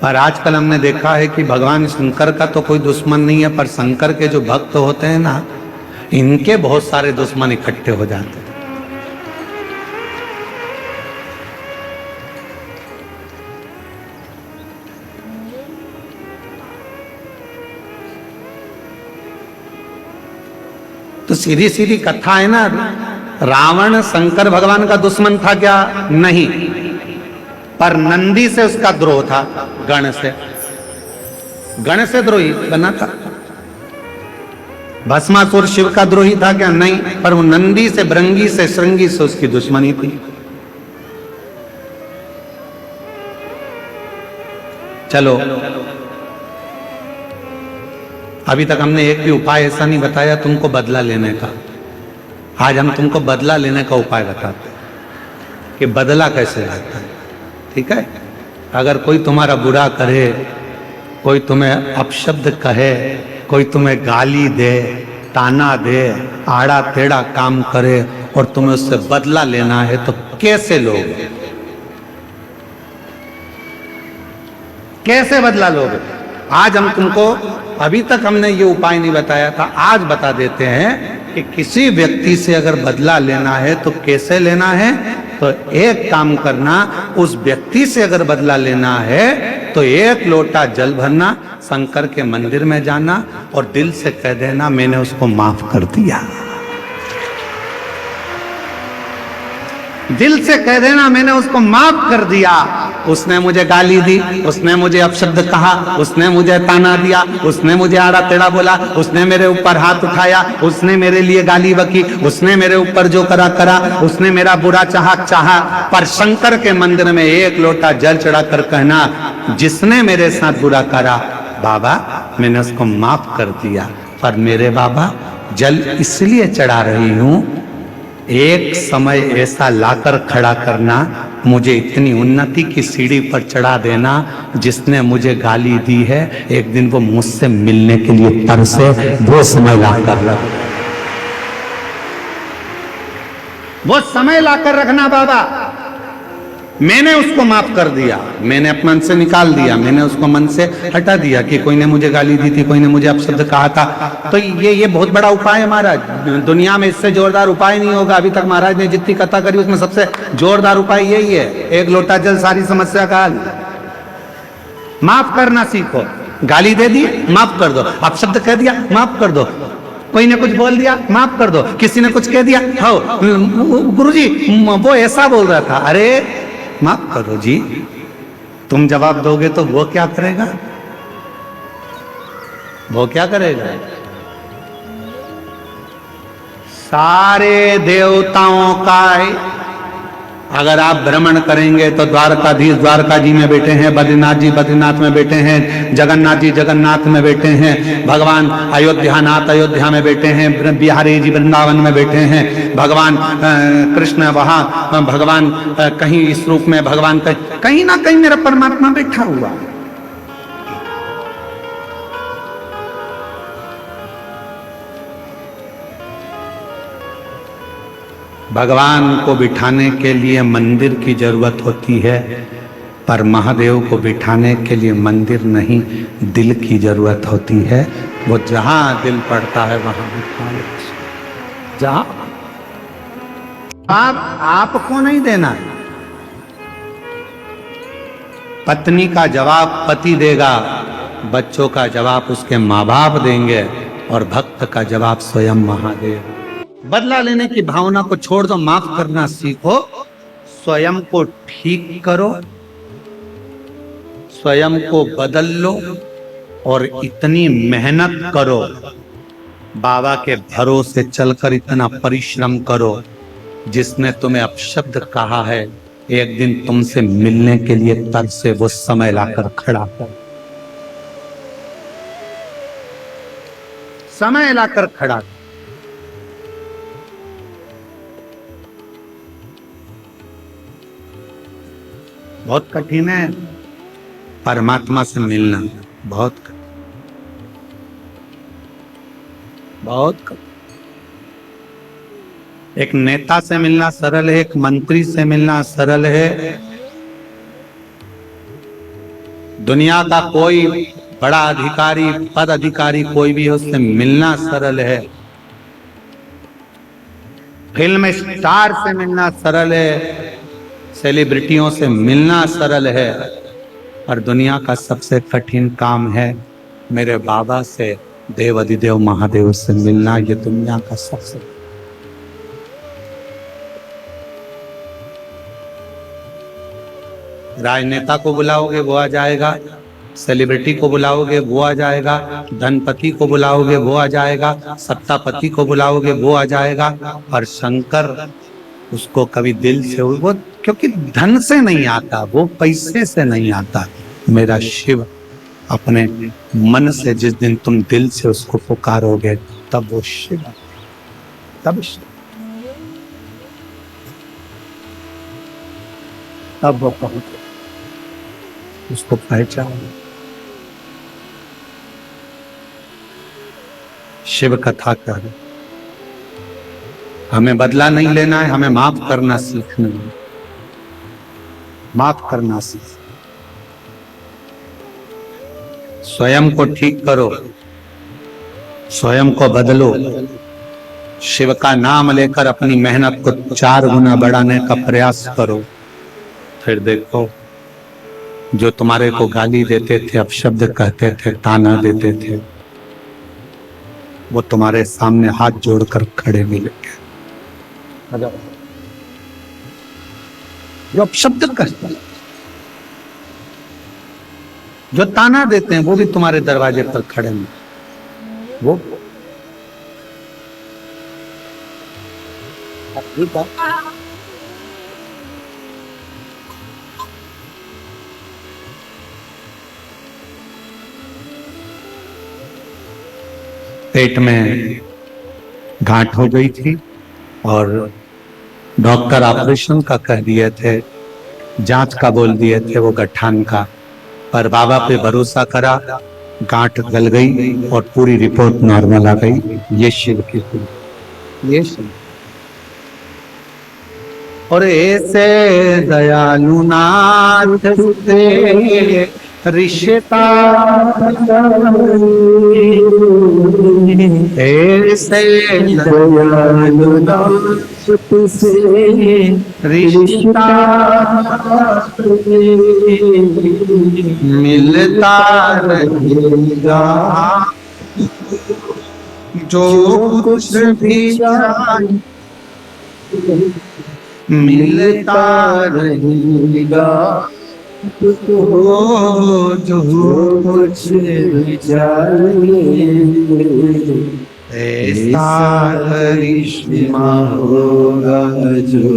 पर आजकल हमने देखा है कि भगवान शंकर का तो कोई दुश्मन नहीं है, पर शंकर के जो भक्त होते हैं ना, इनके बहुत सारे दुश्मन इकट्ठे हो जाते हैं। तो सीधी सीधी कथा है ना। रावण शंकर भगवान का दुश्मन था क्या? नहीं। पर नंदी से उसका द्रोह था, गण से द्रोही बना था। भस्मासुर शिव का द्रोही था क्या? नहीं, पर वो नंदी से, भृंगी से, श्रृंगी से उसकी दुश्मनी थी। चलो, अभी तक हमने एक भी उपाय ऐसा नहीं बताया तुमको बदला लेने का। आज हम तुमको बदला लेने का उपाय बताते हैं कि बदला कैसे लेता है। ठीक है? अगर कोई तुम्हारा बुरा करे, कोई तुम्हें अपशब्द कहे, कोई तुम्हें गाली दे, ताना दे, आड़ा टेढ़ा काम करे और तुम्हें उससे बदला लेना है तो कैसे लोगे? कैसे बदला लोगे? आज हम तुमको, अभी तक हमने ये उपाय नहीं बताया था, आज बता देते हैं कि किसी व्यक्ति से अगर बदला लेना है तो कैसे लेना है। तो एक काम करना, उस व्यक्ति से अगर बदला लेना है तो एक लोटा जल भरना, शंकर के मंदिर में जाना और दिल से कह देना मैंने उसको माफ कर दिया। दिल से कह देना मैंने उसको माफ कर दिया। उसने मुझे गाली दी, उसने मुझे अपशब्द कहा, उसने मुझे ताना दिया, उसने मुझे आड़ा टेढ़ा बोला, उसने मेरे ऊपर हाथ उठाया, उसने मेरे लिए गाली बकी, उसने मेरे ऊपर जो करा करा, उसने मेरा बुरा चाहा, पर शंकर के मंदिर में एक लोटा जल चढ़ाकर कहना जिसने मेरे साथ बुरा करा बाबा मैंने उसको माफ कर दिया, पर मेरे बाबा जल इसलिए चढ़ा रही हूं, एक समय ऐसा लाकर खड़ा करना, मुझे इतनी उन्नति की सीढ़ी पर चढ़ा देना, जिसने मुझे गाली दी है एक दिन वो मुझसे मिलने के लिए तरसे, वो समय लाकर रख, वो समय लाकर रखना बाबा। मैंने उसको माफ कर दिया, मैंने अपने मन से निकाल दिया, मैंने उसको मन से हटा दिया कि कोई ने मुझे गाली दी थी, कोई ने मुझे अपशब्द कहा था। तो ये बहुत बड़ा उपाय है महाराज, दुनिया में इससे जोरदार उपाय नहीं होगा। अभी तक महाराज ने जितनी कथा करी उसमें सबसे जोरदार उपाय यही है, एक लोटा जल सारी समस्या का हल। माफ करना सीखो। गाली दे दी माफ कर दो, अपशब्द कह दिया माफ कर दो, कोई ने कुछ बोल दिया माफ कर दो, किसी ने कुछ कह दिया, हो गुरुजी वो ऐसा बोल रहा था, अरे माफ करो जी। तुम जवाब दोगे तो वो क्या करेगा? वो क्या करेगा? सारे देवताओं का अगर आप भ्रमण करेंगे तो द्वारकाधीश द्वारका जी में बैठे हैं, बद्रीनाथ जी बद्रीनाथ में बैठे हैं, जगन्नाथ जी जगन्नाथ में बैठे हैं, भगवान अयोध्यानाथ अयोध्या में बैठे हैं, बिहारी जी वृंदावन में बैठे हैं, भगवान कृष्ण वहां, भगवान कहीं इस रूप में, भगवान कहीं ना कहीं मेरा परमात्मा बैठा हुआ। भगवान को बिठाने के लिए मंदिर की जरूरत होती है, पर महादेव को बिठाने के लिए मंदिर नहीं दिल की जरूरत होती है। वो जहां दिल पड़ता है वहां बिठा ले। जहां आपको नहीं देना है, पत्नी का जवाब पति देगा, बच्चों का जवाब उसके माँ बाप देंगे और भक्त का जवाब स्वयं महादेव। बदला लेने की भावना को छोड़ दो, माफ करना सीखो, स्वयं को ठीक करो, स्वयं को बदल लो और इतनी मेहनत करो, बाबा के भरोसे चलकर इतना परिश्रम करो, जिसने तुम्हें अपशब्द कहा है एक दिन तुमसे मिलने के लिए तब से वो समय लाकर खड़ा कर, समय लाकर खड़ा कर। बहुत कठिन है परमात्मा से मिलना, बहुत एक नेता से मिलना सरल है, एक मंत्री से मिलना सरल है, दुनिया का कोई बड़ा अधिकारी पद अधिकारी कोई भी हो उससे मिलना सरल है, फिल्म स्टार से मिलना सरल है, सेलिब्रिटियों से मिलना सरल है, और दुनिया का सबसे कठिन काम है मेरे बाबा से, देव अधिदेव महादेव से मिलना। ये दुनिया का सबसे राजनेता को बुलाओगे वो आ जाएगा, सेलिब्रिटी को बुलाओगे वो आ जाएगा, धनपति को बुलाओगे वो आ जाएगा, सत्तापति को बुलाओगे वो आ जाएगा। और शंकर उसको कभी दिल से, वो क्योंकि धन से नहीं आता, वो पैसे से नहीं आता। मेरा शिव अपने मन से जिस दिन तुम दिल से उसको पुकारोगे तब वो शिव, तब शिव, तब वो पहुंचे, उसको पहचान। शिव कथा कर, हमें बदला नहीं लेना है, हमें माफ करना सीखना है, माफ करना सीख। स्वयं को ठीक करो, स्वयं को बदलो, शिव का नाम लेकर अपनी मेहनत को 4 गुना बढ़ाने का प्रयास करो। फिर देखो, जो तुम्हारे को गाली देते थे, अपशब्द कहते थे, ताना देते थे, वो तुम्हारे सामने हाथ जोड़कर खड़े मिलेंगे। जो अपशब्द कहते हैं, जो ताना देते हैं, वो भी तुम्हारे दरवाजे पर खड़े हैं। वो पेट में गांठ हो गई थी और डॉक्टर ऑपरेशन का कह दिए थे, जांच का बोल दिए थे, वो गठान का। पर बाबा पे भरोसा करा, गांठ गल गई और पूरी रिपोर्ट नॉर्मल आ गई। ये शिव की, ये शिव। और ऐसे दयालु नाथ से रिश्ता, ऐसे दयालु नाथ से रिश्ता मिलता रहेगा, जो कुछ भी चाहिए मिलता रहेगा, जो कुछ चाहिए ऐसा करिश्मा होगा जो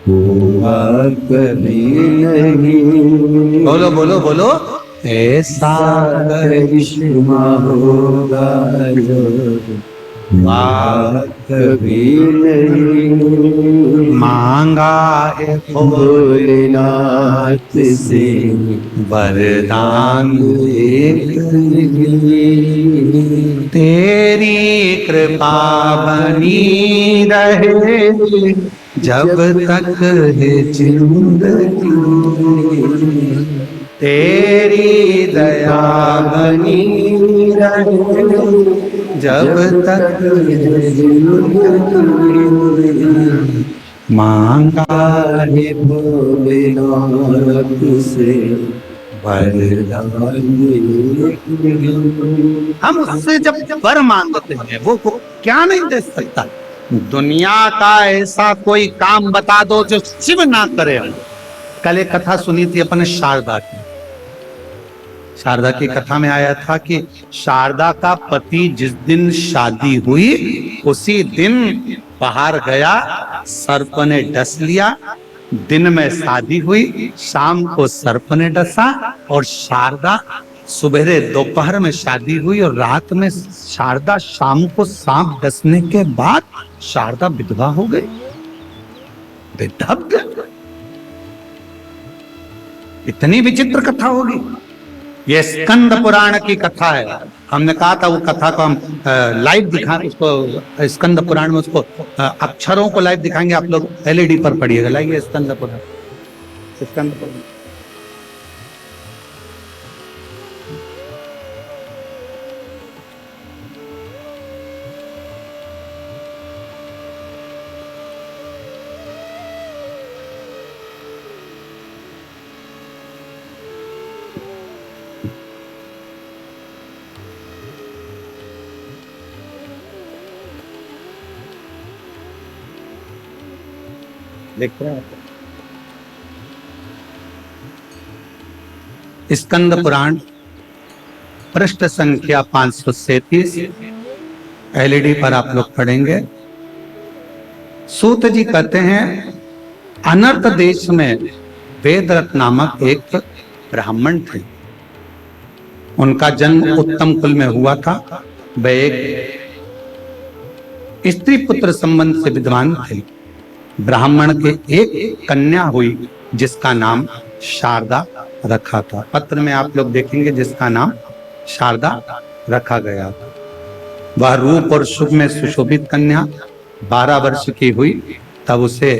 हुआ कभी नहीं। बोलो बोलो बोलो, ऐसा करिश्मा होगा जो कभी नहीं। मांगा है भोलेनाथ से वरदान, तेरी कृपा बनी रहे जब तक है जिंदगी, तेरी दया बनी रहे जब तक मांगा है भोलेनाथ से वरदान। हम उससे जब वर मांगते हैं, वो क्या नहीं दे सकता। दुनिया का ऐसा कोई काम बता दो जो शिव ना करे। कल एक कथा सुनी थी अपने शारदा की। शारदा की कथा में आया था कि शारदा का पति जिस दिन शादी हुई उसी दिन बाहर गया, सर्प ने डस लिया। दिन में शादी हुई, शाम को सर्प ने डसा। और शारदा सुबह दोपहर में शादी हुई और रात में शारदा, शाम को सांप डसने के बाद शारदा विधवा हो गई। इतनी विचित्र कथा होगी। ये स्कंद पुराण की कथा है। हमने कहा था वो कथा को हम लाइव दिखा, उसको स्कंद पुराण में उसको अक्षरों को लाइव दिखाएंगे। आप लोग एलईडी पर पढ़िएगा। लाइए स्कंद पुराण, स्कंद पुराण। देख रहे हैं स्कंद पुराण पृष्ठ संख्या 537 एलईडी पर आप लोग पढ़ेंगे। सूत जी कहते हैं अनर्त देश में वेदरथ नामक एक ब्राह्मण थे। उनका जन्म उत्तम कुल में हुआ था। वे एक स्त्री पुत्र संबंध से विद्वान थे। ब्राह्मण के एक कन्या हुई जिसका नाम शारदा रखा था। पत्र में आप लोग देखेंगे जिसका नाम शारदा रखा गया था। वह रूप और शुभ में सुशोभित कन्या 12 वर्ष की हुई तब उसे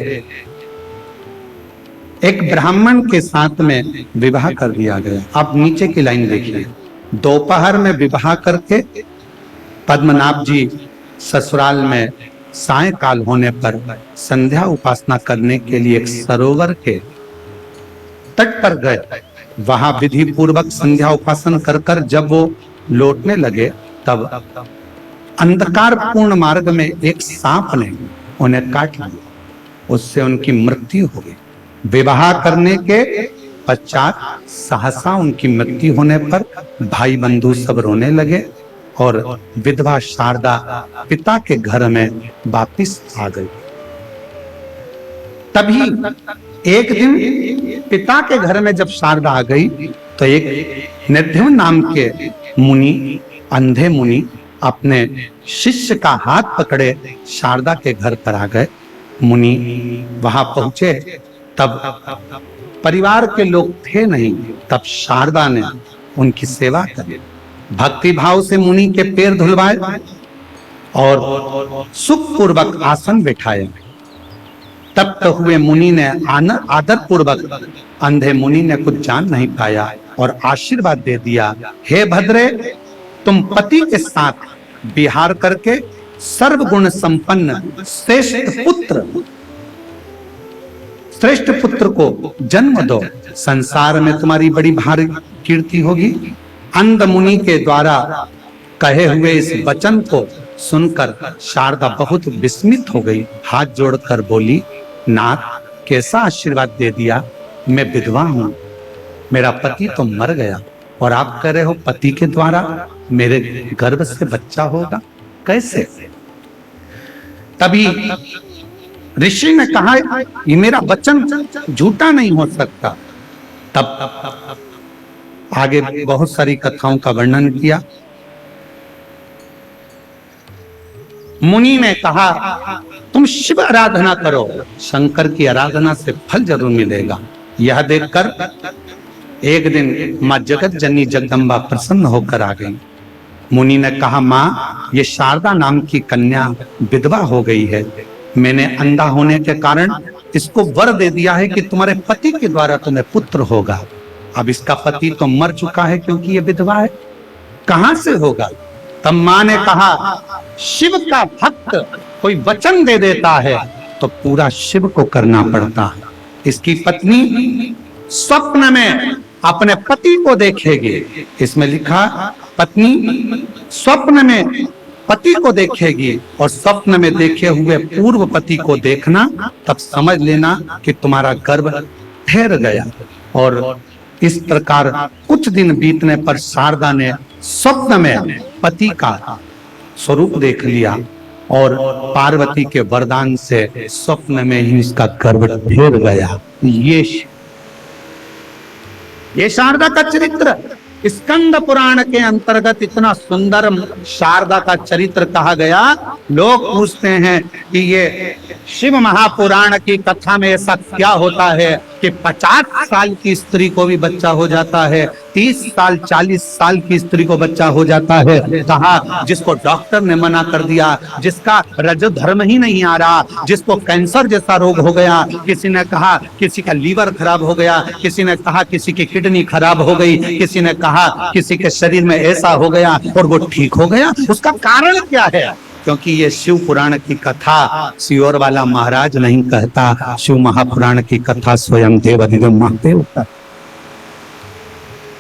एक ब्राह्मण के साथ में विवाह कर दिया गया। आप नीचे की लाइन देखिए। दोपहर में विवाह करके पद्मनाभ जी ससुराल में सायंकाल होने पर संध्या उपासना करने के लिए एक सरोवर के तट पर गए। वहां विधि पूर्वक संध्या उपासना कर कर जब वो लौटने लगे तब अंधकार पूर्ण मार्ग में एक सांप ने उन्हें काट लिया। उससे उनकी मृत्यु हो गई। विवाह करने के पश्चात सहसा उनकी मृत्यु होने पर भाई बंधु सब रोने लगे और विधवा शारदा पिता के घर में वापिस आ गई। तभी एक दिन पिता के घर में जब शारदा आ गई तो एक निध्यम नाम के मुनि, अंधे मुनि, अपने शिष्य का हाथ पकड़े शारदा के घर पर आ गए। मुनि वहां पहुंचे तब परिवार के लोग थे नहीं। तब शारदा ने उनकी सेवा करी। भक्ति भाव से मुनि के पैर धुलवाए और सुख पूर्वक आसन बिठाए। तब तो हुए मुनि ने आदर पूर्वक, अंधे मुनि ने कुछ जान नहीं पाया और आशीर्वाद दे दिया, हे भद्रे, तुम पति के साथ विहार करके सर्वगुण संपन्न श्रेष्ठ पुत्र को जन्म दो। संसार में तुम्हारी बड़ी भारी कीर्ति होगी। अंध मुनि के द्वारा कहे हुए इस वचन को सुनकर शारदा बहुत विस्मित हो गई। हाथ जोड़कर बोली, नाथ, कैसा आशीर्वाद दे दिया। मैं विधवा हूं, मेरा पति तो मर गया और आप कह रहे हो पति के द्वारा मेरे गर्भ से बच्चा होगा, कैसे। तभी ऋषि ने कहा, ये मेरा वचन झूठा नहीं हो सकता। तब आगे बहुत सारी कथाओं का वर्णन किया। मुनि ने कहा, तुम शिव आराधना करो, शंकर की आराधना से फल जरूर मिलेगा। यह देखकर एक दिन मां जगत जननी जगदम्बा प्रसन्न होकर आ गई। मुनि ने कहा, मां, ये शारदा नाम की कन्या विधवा हो गई है। मैंने अंधा होने के कारण इसको वर दे दिया है कि तुम्हारे पति के द्वारा तुम्हें पुत्र होगा। अब इसका पति तो मर चुका है क्योंकि ये विधवा है, कहां से होगा। तब मां ने कहा, शिव का भक्त कोई वचन दे देता है तो पूरा शिव को करना पड़ता है। इसकी पत्नी स्वप्न में अपने पति को देखेगी। इसमें लिखा, पत्नी स्वप्न में पति को देखेगी और स्वप्न में देखे हुए पूर्व पति को देखना, तब समझ लेना कि तुम्हारा गर्भ ठहर गया। और इस प्रकार कुछ दिन बीतने पर शारदा ने स्वप्न में पति का स्वरूप देख लिया और पार्वती के वरदान से स्वप्न में ही इसका गर्भ ठहर गया। ये शारदा का चरित्र स्कंद पुराण के अंतर्गत इतना सुंदर शारदा का चरित्र कहा गया। लोग पूछते हैं कि ये शिव महापुराण की कथा में ऐसा क्या होता है कि 50 साल की स्त्री को भी बच्चा हो जाता है, 30 साल 40 साल की स्त्री को बच्चा हो जाता है। कहा जिसको डॉक्टर ने मना कर दिया, जिसका रजो धर्म ही नहीं आ रहा, जिसको कैंसर जैसा रोग हो गया, किसी ने कहा किसी का लीवर खराब हो गया, किसी ने कहा किसी की किडनी खराब हो गई, किसी ने कहा किसी के शरीर में ऐसा हो गया और वो ठीक हो गया। उसका कारण क्या है? क्योंकि ये शिव पुराण की कथा सियोर वाला महाराज नहीं कहता, शिव महापुराण की कथा स्वयं देव अधिदेव महादेव।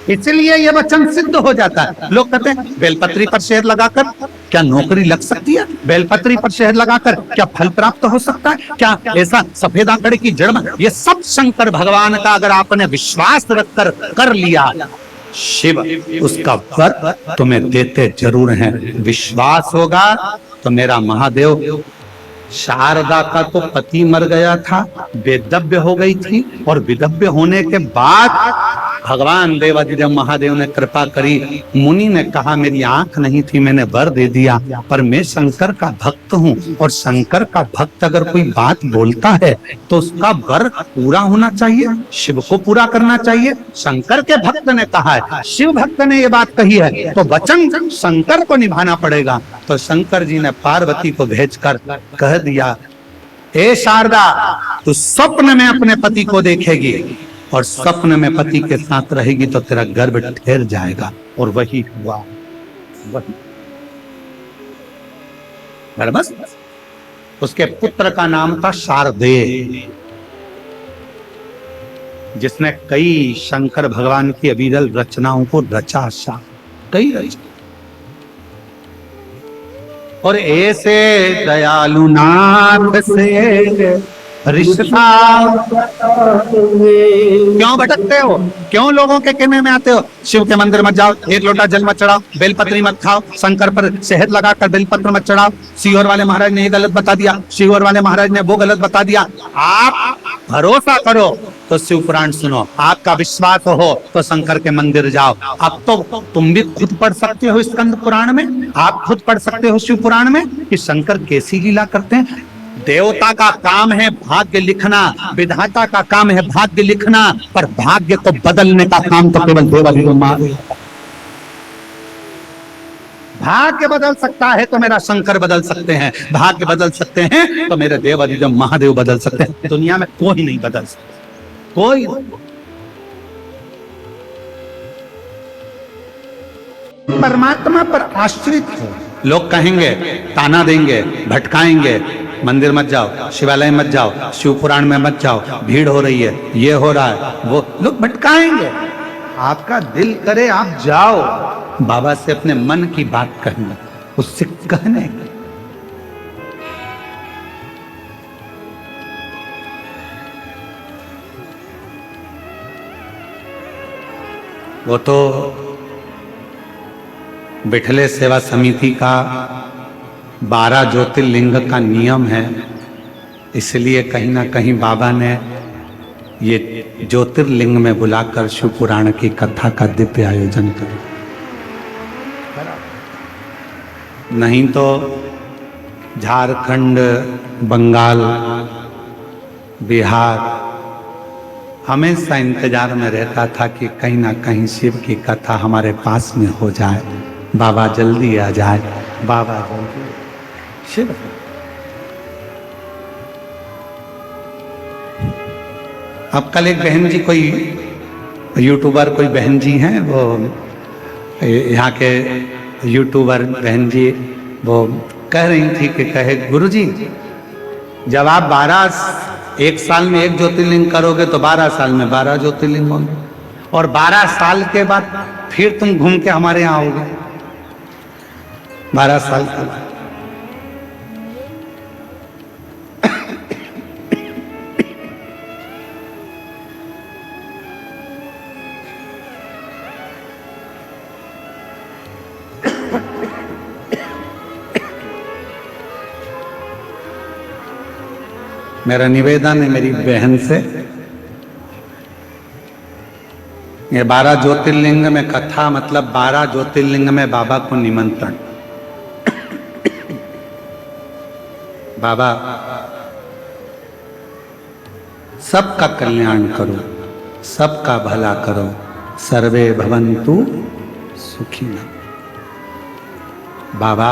इसलिए ये वचन सिद्ध हो जाता है। लोग कहते हैं बेलपत्री पर शहद लगाकर क्या नौकरी लग सकती है? बेलपत्री पर शहद लगाकर क्या फल प्राप्त हो सकता है? क्या ऐसा सफेद आंकड़े की जड़ में? ये सब शंकर भगवान का अगर आपने विश्वास रखकर कर लिया, शिव उसका वर तुम्हें देते जरूर हैं। विश्वास होगा तो मेरा महादेव, शारदा का तो पति मर गया था, वेदव्य हो गई थी, और विधव्य होने के बाद भगवान देवाधिदेव महादेव ने कृपा करी। मुनि ने कहा मेरी आंख नहीं थी, मैंने वर दे दिया, पर मैं शंकर का भक्त हूँ, और शंकर का भक्त अगर कोई बात बोलता है तो उसका वर पूरा होना चाहिए, शिव को पूरा करना चाहिए। शंकर के भक्त ने कहा है, शिव भक्त ने ये बात कही है, तो वचन शंकर को निभाना पड़ेगा। तो शंकर जी ने पार्वती को भेजकर कह दिया, ए शारदा, तू स्वप्न में अपने पति को देखेगी, और स्वप्न में पति के साथ रहेगी तो तेरा गर्भ ठहर जाएगा। और वही हुआ, वही बस। उसके पुत्र का नाम था शारदेय, जिसने कई शंकर भगवान की अविरल रचनाओं को रचा, कई रचा। और ऐसे दयालु नाथ से रिश्ता क्यों भटकते हो? क्यों लोगों के कहने में आते हो? शिव के मंदिर मत जाओ, एक लोटा जल मत चढ़ाओ, बेलपत्री मत खाओ, शंकर पर शहद लगाकर बेलपत्र मत चढ़ाओ। सीहोर वाले महाराज ने ये गलत बता दिया, शिवहर वाले महाराज ने वो गलत बता दिया। आप भरोसा करो तो शिव पुराण सुनो, आपका विश्वास हो तो शंकर के मंदिर जाओ। अब तो तुम भी खुद पढ़ सकते हो स्कंद पुराण में, आप खुद पढ़ सकते हो शिव पुराण में कि शंकर कैसी लीला करते हैं। देवता का काम है भाग्य लिखना, विधाता का काम है भाग्य लिखना, पर भाग्य को बदलने का काम तो केवल देवाधिदेव महादेव। भाग्य बदल सकता है तो मेरा शंकर बदल सकते हैं, भाग्य बदल सकते हैं तो मेरे देवाधिदेव महादेव बदल सकते हैं। दुनिया में कोई नहीं बदल सकता, कोई। परमात्मा पर आश्रित हो। लोग कहेंगे, ताना देंगे, भटकाएंगे, मंदिर मत जाओ, शिवालय मत जाओ, शिव पुराण में मत जाओ, भीड़ हो रही है, ये हो रहा है, वो लोग भटकाएंगे। आपका दिल करे आप जाओ, बाबा से अपने मन की बात कहना, उससे कहने। वो तो बिठले सेवा समिति का 12 ज्योतिर्लिंग का नियम है, इसलिए कहीं ना कहीं बाबा ने ये ज्योतिर्लिंग में बुलाकर शिव पुराण की कथा का दिव्य आयोजन करा। नहीं तो झारखंड, बंगाल, बिहार हमेशा इंतजार में रहता था कि कहीं ना कहीं शिव की कथा हमारे पास में हो जाए, बाबा जल्दी आ जाए, बाबा जल्दी। शिव अब कल एक बहन जी, कोई यूट्यूबर, कोई बहन जी हैं, वो यहाँ के यूट्यूबर बहन जी, वो कह रही थी कि कहे गुरुजी, जब आप एक साल में 1 ज्योतिर्लिंग करोगे तो 12 साल में 12 ज्योतिर्लिंग होंगे, और 12 साल के बाद फिर तुम घूम के हमारे यहाँ आओगे। 12 साल के बाद मेरा निवेदन है मेरी बहन से, ये 12 ज्योतिर्लिंग में कथा, मतलब 12 ज्योतिर्लिंग में बाबा को निमंत्रण। बाबा सबका कल्याण करो, सबका भला करो, सर्वे भवन्तु सुखिनः। बाबा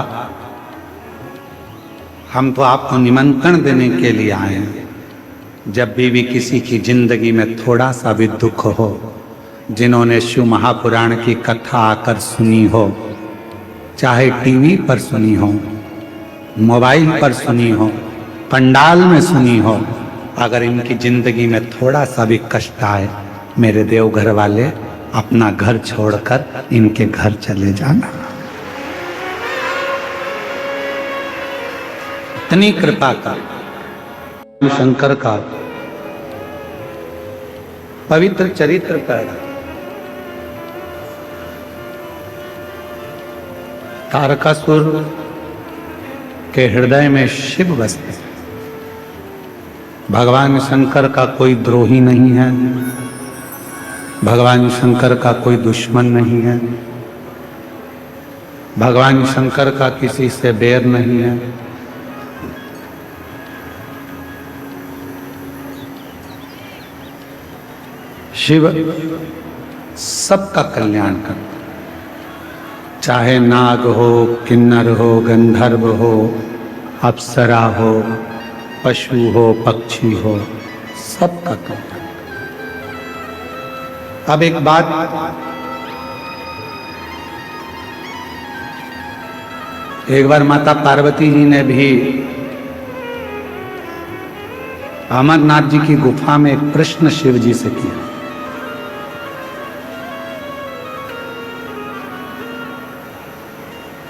हम तो आपको निमंत्रण देने के लिए आए हैं। जब भी किसी की जिंदगी में थोड़ा सा भी दुख हो, जिन्होंने शिव महापुराण की कथा आकर सुनी हो, चाहे टीवी पर सुनी हो, मोबाइल पर सुनी हो, पंडाल में सुनी हो, अगर इनकी जिंदगी में थोड़ा सा भी कष्ट आए, मेरे देवघर वाले अपना घर छोड़कर इनके घर चले जाना। इतनी कृपा का शंकर का पवित्र चरित्र पैदा। तारकासुर के हृदय में शिव बसते। भगवान शंकर का कोई द्रोही नहीं है, भगवान शंकर का कोई दुश्मन नहीं है, भगवान शंकर का किसी से बैर नहीं है। शिव सबका कल्याण करता, चाहे नाग हो, किन्नर हो, गंधर्व हो, अप्सरा हो, पशु हो, पक्षी हो, सबका कल्याण। अब एक बात, एक बार माता पार्वती जी ने भी अमरनाथ जी की गुफा में एक प्रश्न शिव जी से किया।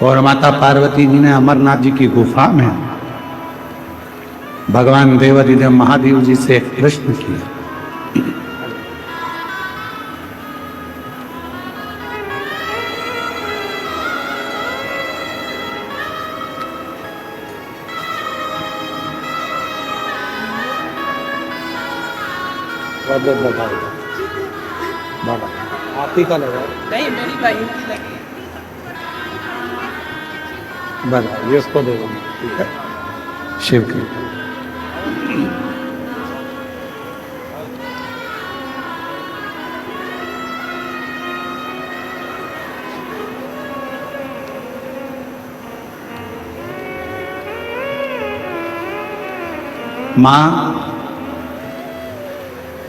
और माता पार्वती जी ने अमरनाथ जी की गुफा में भगवान देवाधिदेव महादेव जी से एक प्रश्न किया। बाबा आप ही का लगा नहीं, मेरी भाई की लगी। बना ये उसको दे देना, ठीक है। शिव की मां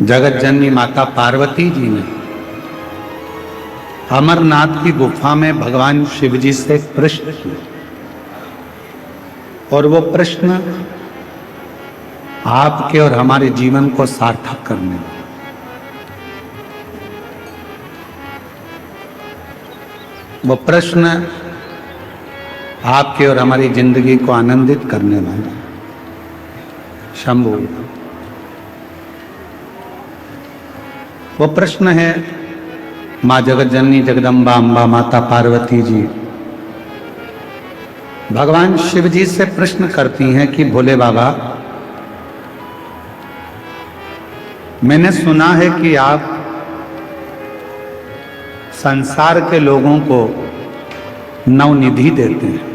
जगत जननी माता पार्वती जी ने अमरनाथ की गुफा में भगवान शिव जी से एक प्रश्न किया। और वो प्रश्न आपके और हमारे जीवन को सार्थक करने वाला। वो प्रश्न आपके और हमारी जिंदगी को आनंदित करने वाला। शंभु, वो प्रश्न है माँ जगत जननी जगदम्बा अम्बा माता पार्वती जी भगवान शिव जी से प्रश्न करती हैं कि भोले बाबा, मैंने सुना है कि आप संसार के लोगों को नवनिधि देते हैं,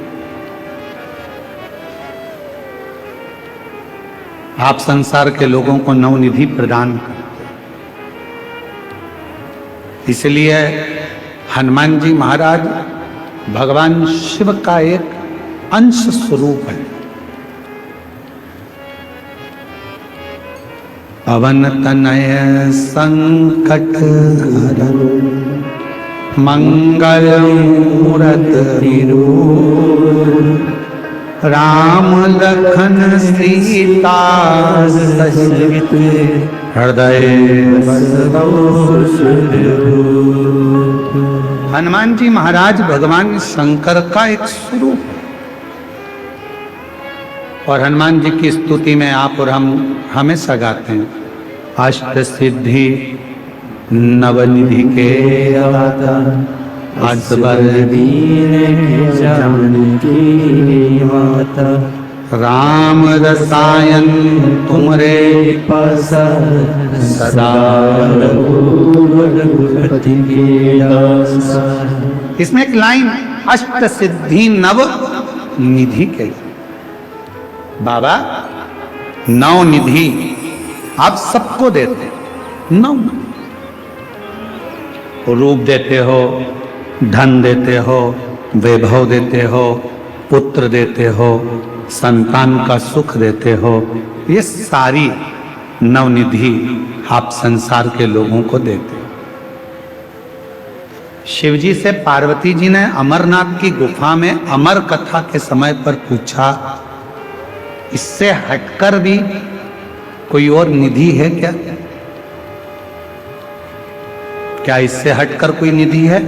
आप संसार के लोगों को नवनिधि प्रदान करते हैं। इसलिए हनुमान जी महाराज भगवान शिव का एक अंश स्वरूप है। पवन तनय संकट हरन मंगल मूरत राम लखन सीता सहित हृदय हनुमान जी महाराज भगवान शंकर का एक स्वरूप है। और हनुमान जी की स्तुति में आप और हम हमेशा गाते हैं, अष्ट सिद्धि नवनिधि के दाता असबर दीन जानकी माता राम रसायन तुमरे पास सदा रघुपति के दासा। इसमें एक लाइन अष्ट सिद्धि नव निधि के, बाबा नौ निधि आप सबको देते, नौ रूप देते हो, धन देते हो, वैभव देते हो, पुत्र देते हो, संतान का सुख देते हो, ये सारी नवनिधि आप संसार के लोगों को देते हो। शिव जी से पार्वती जी ने अमरनाथ की गुफा में अमर कथा के समय पर पूछा, इससे हटकर भी कोई और निधि है क्या? क्या इससे हटकर कोई निधि है?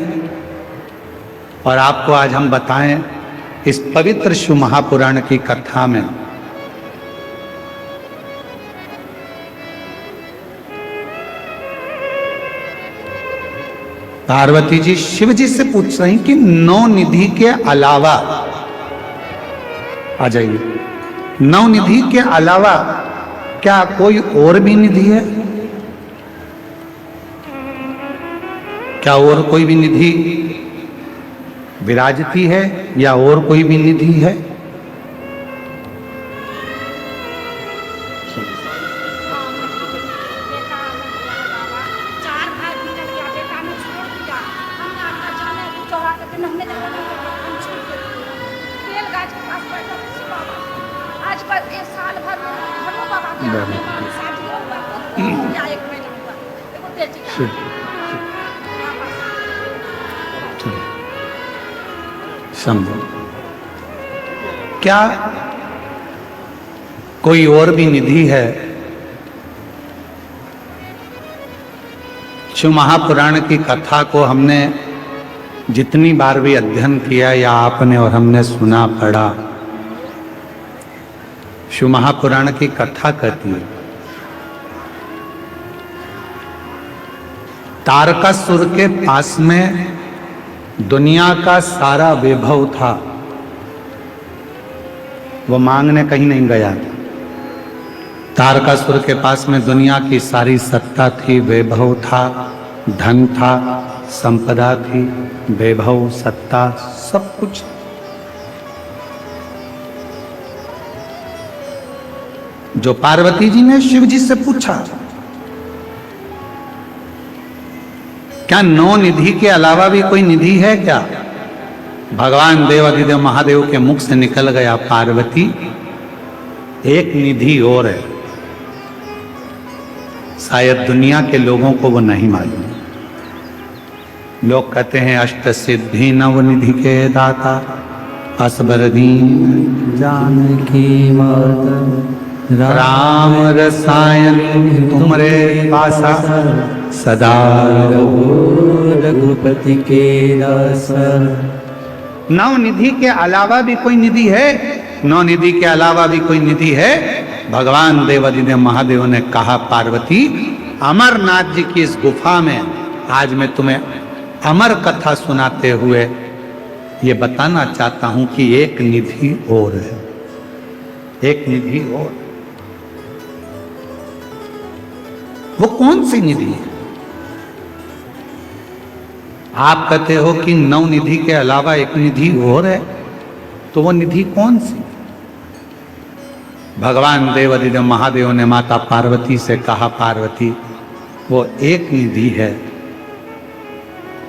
और आपको आज हम बताएं इस पवित्र शिव महापुराण की कथा में पार्वती जी शिव जी से पूछ रही कि 9 निधि के अलावा, आ जाइए, 9 निधि के अलावा क्या कोई और भी निधि है? क्या और कोई भी निधि विराजती है या और कोई भी निधि है? समझो, क्या कोई और भी निधि है? शिव महापुराण की कथा को हमने जितनी बार भी अध्ययन किया या आपने और हमने सुना पढ़ा, शिव महापुराण की कथा कहती है तारकासुर के पास में दुनिया का सारा वैभव था, वो मांगने कहीं नहीं गया था। तारकासुर के पास में दुनिया की सारी सत्ता थी, वैभव था, धन था, संपदा थी, वैभव, सत्ता, सब कुछ। जो पार्वती जी ने शिव जी से पूछा क्या 9 निधि के अलावा भी कोई निधि है क्या? भगवान देवाधिदेव महादेव के मुख से निकल गया, पार्वती एक निधि और है, शायद दुनिया के लोगों को वो नहीं मालूम। लोग कहते हैं अष्ट सिद्धि नव निधि के दाता, असबर दीन जानकी माता, राम रसायन तुमरे पासा, सदा रघुपति के दासा। 9 निधि के अलावा भी कोई निधि है? 9 निधि के अलावा भी कोई निधि है? भगवान देवाधिदेव महादेव ने कहा पार्वती, अमरनाथ जी की इस गुफा में आज मैं तुम्हें अमर कथा सुनाते हुए ये बताना चाहता हूं कि एक निधि और है, एक निधि और। वो कौन सी निधि है? आप कहते हो कि 9 निधि के अलावा एक निधि और है, तो वो निधि कौन सी? भगवान देवाधिदेव महादेव ने माता पार्वती से कहा, पार्वती वो एक निधि है,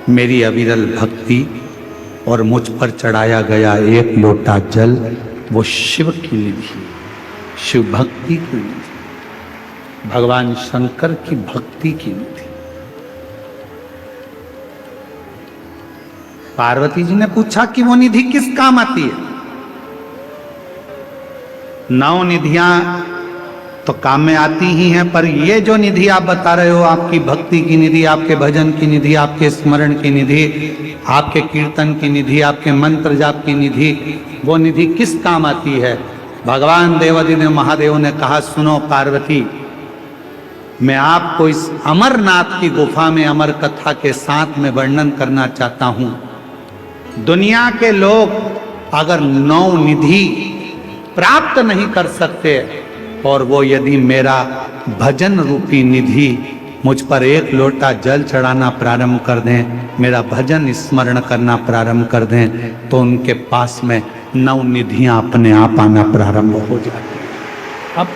मेरी अविरल भक्ति और मुझ पर चढ़ाया गया एक लोटा जल, वो शिव की निधि, शिव भक्ति की निधि, भगवान शंकर की भक्ति की निधि। पार्वती जी ने पूछा कि वो निधि किस काम आती है? 9 निधियां तो काम में आती ही हैं, पर ये जो निधि आप बता रहे हो, आपकी भक्ति की निधि, आपके भजन की निधि, आपके स्मरण की निधि, आपके कीर्तन की निधि, आपके मंत्र जाप की निधि, वो निधि किस काम आती है? भगवान देवाधिदेव महादेव ने कहा, सुनो पार्वती, मैं आपको इस अमरनाथ की गुफा में अमर कथा के साथ में वर्णन करना चाहता हूं। दुनिया के लोग अगर 9 निधि प्राप्त नहीं कर सकते और वो यदि मेरा भजन रूपी निधि मुझ पर एक लोटा जल चढ़ाना प्रारंभ कर दें, मेरा भजन स्मरण करना प्रारंभ कर दें, तो उनके पास में 9 निधियां अपने आप आना प्रारंभ हो जाती हैं। अब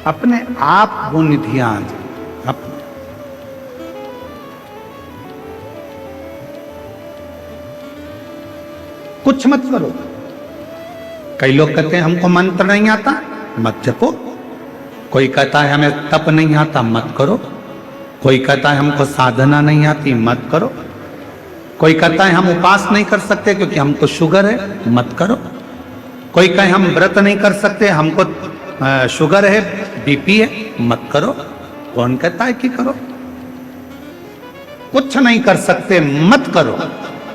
अपने आप वो निधियां आ जाए। कुछ मत करो। कई लोग कहते हैं हमको मंत्र नहीं आता, मत जपो। कोई कहता है हमें तप नहीं आता, मत करो। कोई कहता है हमको साधना नहीं आती, मत करो। कोई कहता है हम उपास नहीं कर सकते क्योंकि हमको शुगर है, मत करो। कोई कहे हम व्रत नहीं कर सकते, हमको शुगर है, बीपी है, मत करो। कौन कहता है कि करो? कुछ नहीं कर सकते, मत करो।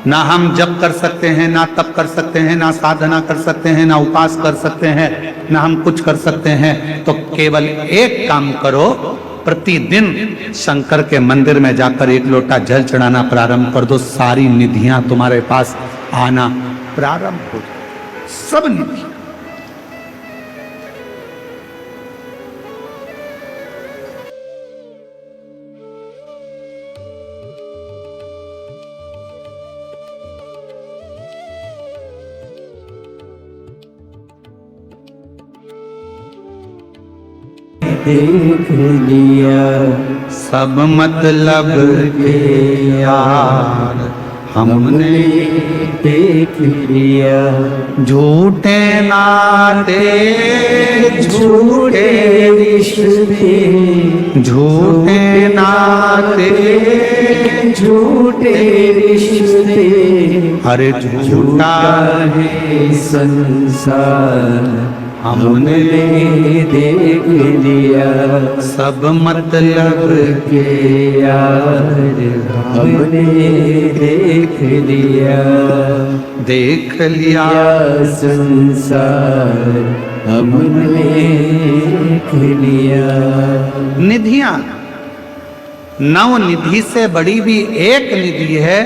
ना हम जप कर सकते हैं, ना तप कर सकते हैं, ना साधना कर सकते हैं, ना उपास कर सकते हैं, ना हम कुछ कर सकते हैं। तो केवल एक काम करो, प्रतिदिन शंकर के मंदिर में जाकर एक लोटा जल चढ़ाना प्रारंभ कर दो। सारी निधियां तुम्हारे पास आना प्रारंभ हो जाए, सब निधि। देख लिया सब मतलब के यार हमने देख लिया, झूठे नाते झूठे रिश्ते, झूठे नाते झूठे रिश्ते, अरे झूठा है संसार हमने देख लिया। सब मतलब के यार हमने देख लिया, देख लिया। संसार हमने देख लिया। निधियां, नव निधि से बड़ी भी एक निधि है,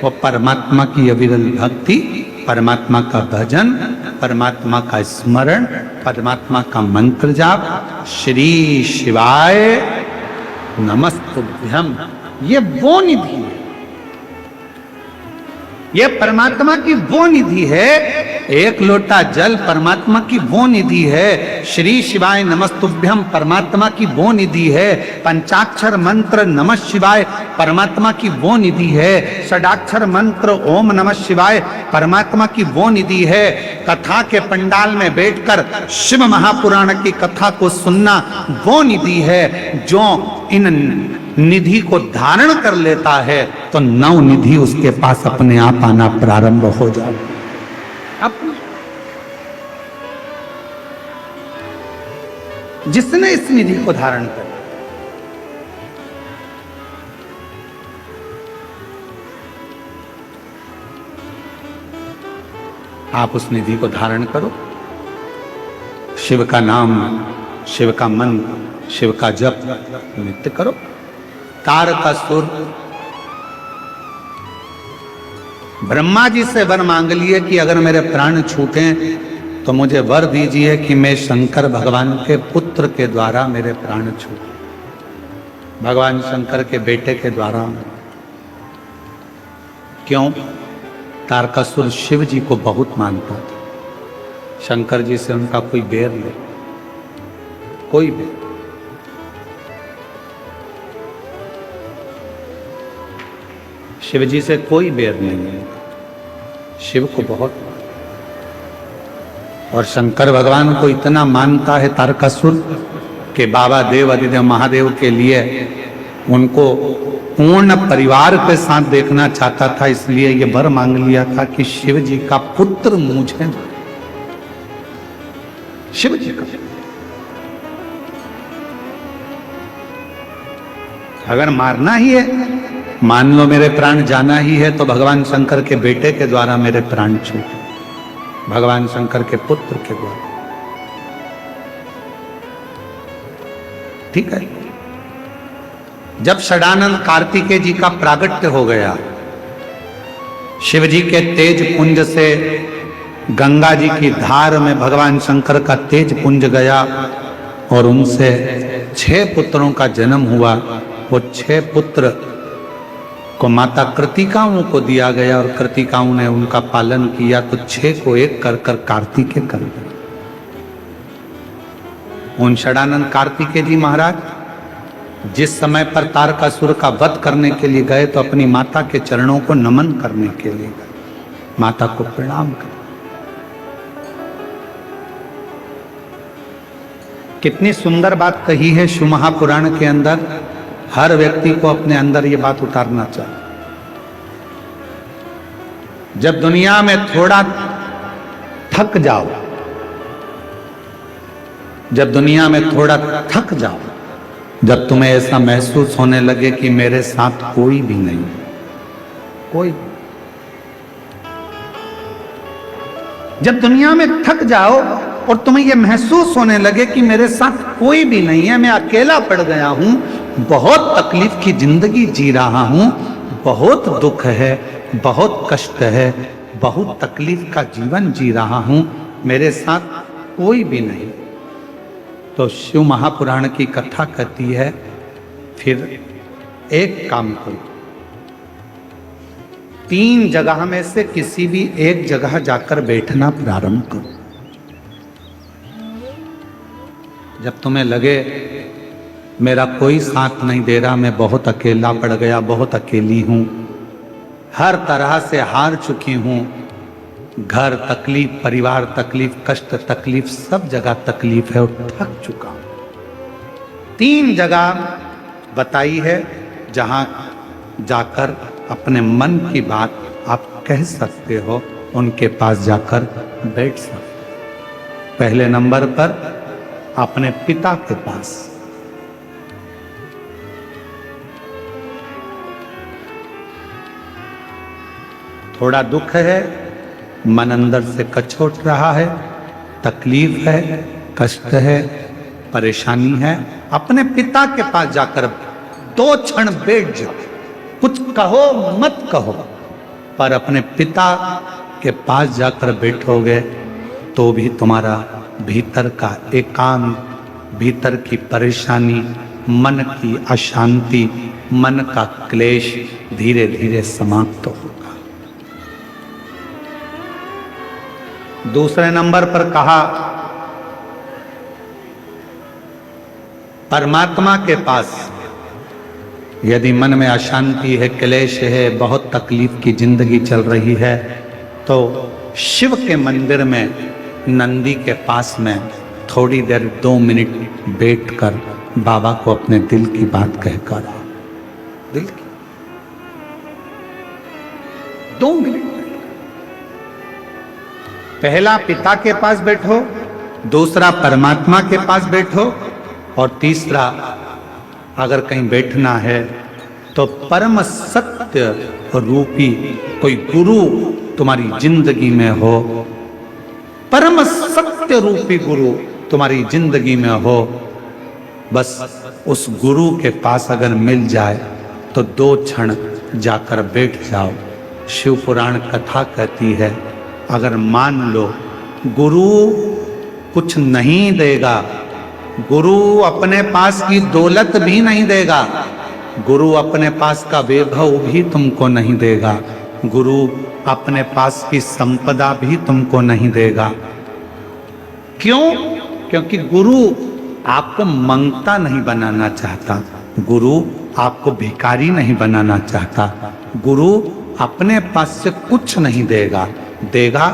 वो परमात्मा की अविरल भक्ति, परमात्मा का भजन, परमात्मा का स्मरण, परमात्मा का मंत्र जाप। श्री शिवाय नमस्तुभ्यम, ये वो निधि है, ये परमात्मा की वो निधि है। एक लोटा जल परमात्मा की वो निधि है। श्री शिवाय नमस्तुभ्यम परमात्मा की वो निधि है। पंचाक्षर मंत्र नमः शिवाय परमात्मा की वो निधि है। षडाक्षर मंत्र ओम नमः शिवाय परमात्मा की वो निधि है। कथा के पंडाल में बैठकर शिव महापुराण की कथा को सुनना वो निधि है। जो इन निधि को धारण कर लेता है तो नव निधि उसके पास अपने आप आना प्रारंभ हो जाए। अपने जिसने इस निधि को धारण कर, आप उस निधि को धारण करो। शिव का नाम, शिव का मंत्र, शिव का जप नित्य करो। तारकासुर ब्रह्मा जी से वर मांग लिए कि अगर मेरे प्राण छूटे तो मुझे वर दीजिए कि मैं शंकर भगवान के पुत्र के द्वारा मेरे प्राण छूटे, भगवान शंकर के बेटे के द्वारा। क्यों? तारकासुर शिव जी को बहुत मानता था। शंकर जी से उनका कोई बैर नहीं, कोई बैर। शिव जी से कोई बैर नहीं है, शिव को बहुत। और शंकर भगवान को इतना मानता है तारकासुर कि बाबा देव आदिदेव महादेव के लिए उनको पूर्ण परिवार के साथ देखना चाहता था। इसलिए ये वर मांग लिया था कि शिव जी का पुत्र मुझे, शिव जी का। अगर मारना ही है, मान लो मेरे प्राण जाना ही है, तो भगवान शंकर के बेटे के द्वारा मेरे प्राण छूटे, भगवान शंकर के पुत्र के द्वारा। ठीक है। जब षडानंद कार्तिकेय जी का प्रागट्य हो गया, शिव जी के तेज पुंज से गंगा जी की धार में भगवान शंकर का तेज पुंज गया और उनसे 6 पुत्रों का जन्म हुआ। वो 6 पुत्र को माता कृतिकाओं को दिया गया और कृतिकाओं ने उनका पालन किया, तो 6 को एक कर कर कार्तिकेय कर दिया। उन षडानंद कार्तिकेय जी महाराज जिस समय पर तारकासुर का वध करने के लिए गए तो अपनी माता के चरणों को नमन करने के लिए गए, माता को प्रणाम कर। कितनी सुंदर बात कही है शिव महापुराण के अंदर। हर व्यक्ति को अपने अंदर ये बात उतारना चाहिए। जब दुनिया में थोड़ा थक जाओ जब दुनिया में थोड़ा थक जाओ, जब तुम्हें ऐसा महसूस होने लगे कि मेरे साथ कोई भी नहीं, कोई, जब दुनिया में थक जाओ और तुम्हें यह महसूस होने लगे कि मेरे साथ कोई भी नहीं है, मैं अकेला पड़ गया हूं, बहुत तकलीफ की जिंदगी जी रहा हूं, बहुत दुख है, बहुत कष्ट है, बहुत तकलीफ का जीवन जी रहा हूं, मेरे साथ कोई भी नहीं, तो शिव महापुराण की कथा कहती है फिर एक काम करो, 3 जगह में से किसी भी एक जगह जाकर बैठना प्रारंभ करो। जब तुम्हें लगे मेरा कोई साथ नहीं दे रहा, मैं बहुत अकेला पड़ गया, बहुत अकेली हूं, हर तरह से हार चुकी हूं, घर तकलीफ, परिवार तकलीफ, कष्ट तकलीफ, सब जगह तकलीफ है और थक चुका हूं, 3 जगह बताई है जहां जाकर अपने मन की बात आप कह सकते हो, उनके पास जाकर बैठ सकते। पहले नंबर पर अपने पिता के पास, थोड़ा दुख है, मन अंदर से कचोट रहा है, तकलीफ है, कष्ट है, परेशानी है, अपने पिता के पास जाकर 2 क्षण बैठ जाओ, कुछ कहो मत कहो, पर अपने पिता के पास जाकर बैठोगे तो भी तुम्हारा भीतर का एकांत, भीतर की परेशानी, मन की अशांति, मन का क्लेश धीरे धीरे समाप्त होगा। दूसरे नंबर पर कहा परमात्मा के पास, यदि मन में अशांति है, क्लेश है, बहुत तकलीफ की जिंदगी चल रही है, तो शिव के मंदिर में नंदी के पास में थोड़ी देर 2 मिनट बैठकर बाबा को अपने दिल की बात कहकर, दिल की 2 मिनट, पहला पिता के पास बैठो, दूसरा परमात्मा के पास बैठो, और तीसरा अगर कहीं बैठना है तो परम सत्य रूपी कोई गुरु तुम्हारी जिंदगी में हो, परम सत्य रूपी गुरु तुम्हारी जिंदगी में हो, बस उस गुरु के पास अगर मिल जाए तो 2 क्षण जाकर बैठ जाओ। शिव पुराण कथा कहती है, अगर मान लो गुरु कुछ नहीं देगा, गुरु अपने पास की दौलत भी नहीं देगा, गुरु अपने पास का वैभव भी तुमको नहीं देगा, गुरु अपने पास की संपदा भी तुमको नहीं देगा। क्यों? क्योंकि गुरु आपको मंगता नहीं बनाना चाहता, गुरु आपको भिखारी नहीं बनाना चाहता, गुरु अपने पास से कुछ नहीं देगा, देगा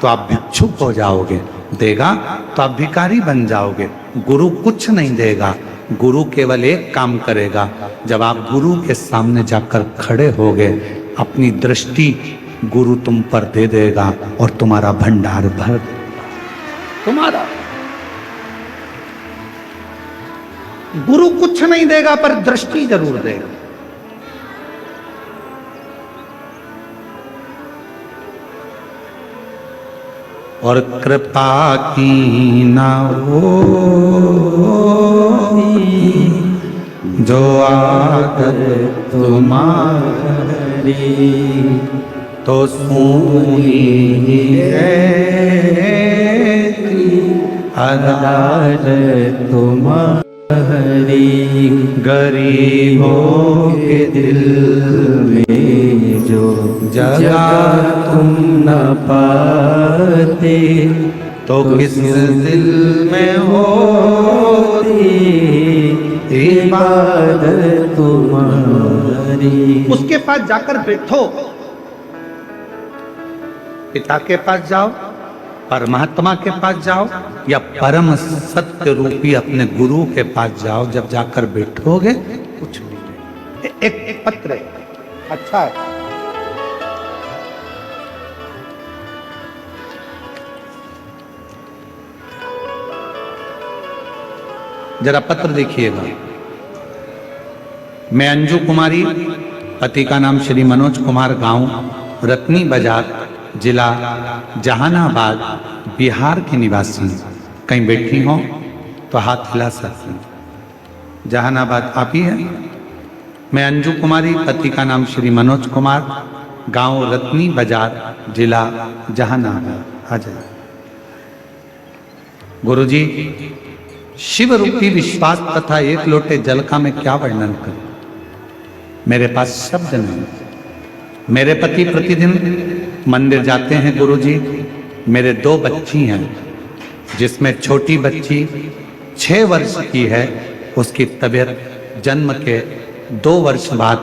तो आप भिक्षुक हो जाओगे, देगा तो आप भिखारी बन जाओगे। गुरु कुछ नहीं देगा, गुरु केवल एक काम करेगा, जब आप गुरु के सामने जाकर खड़े होगे, अपनी दृष्टि गुरु तुम पर दे देगा और तुम्हारा भंडार भर तुम्हारा। गुरु कुछ नहीं देगा पर दृष्टि जरूर देगा। और कृपा की ना हो जो आकर तुम्हारी, तो सुनी है अदालत तुम्हारी, गरीबों के दिल में जो जगह तुम न पाते, तो किस दिल में होती इबादत तुम्हारी। उसके पास जाकर बैठो, पिता के पास जाओ, परमात्मा के पास जाओ, या परम सत्य रूपी अपने गुरु के पास जाओ। जब जाकर बैठोगे कुछ नहीं, एक पत्र है, अच्छा है, जरा पत्र देखिएगा। मैं अंजू कुमारी, पति का नाम श्री मनोज कुमार, गांव रत्नी बाजार, जिला जहानाबाद, बिहार की निवासी। कहीं बैठी हो तो हाथ हिला सकती हैं। जहानाबाद आप ही है। मैं अंजू कुमारी, पति का नाम श्री मनोज कुमार, गांव रत्नी बाजार, जिला जहानाबाद। आ जाए। गुरुजी, शिव रूपी विश्वास तथा एक लोटे जल का मैं क्या वर्णन करूं, मेरे पास शब्द नहीं। मेरे पति प्रतिदिन मंदिर जाते हैं गुरुजी। मेरे 2 बच्ची हैं, जिसमें छोटी बच्ची 6 वर्ष की है। उसकी तबीयत जन्म के 2 वर्ष बाद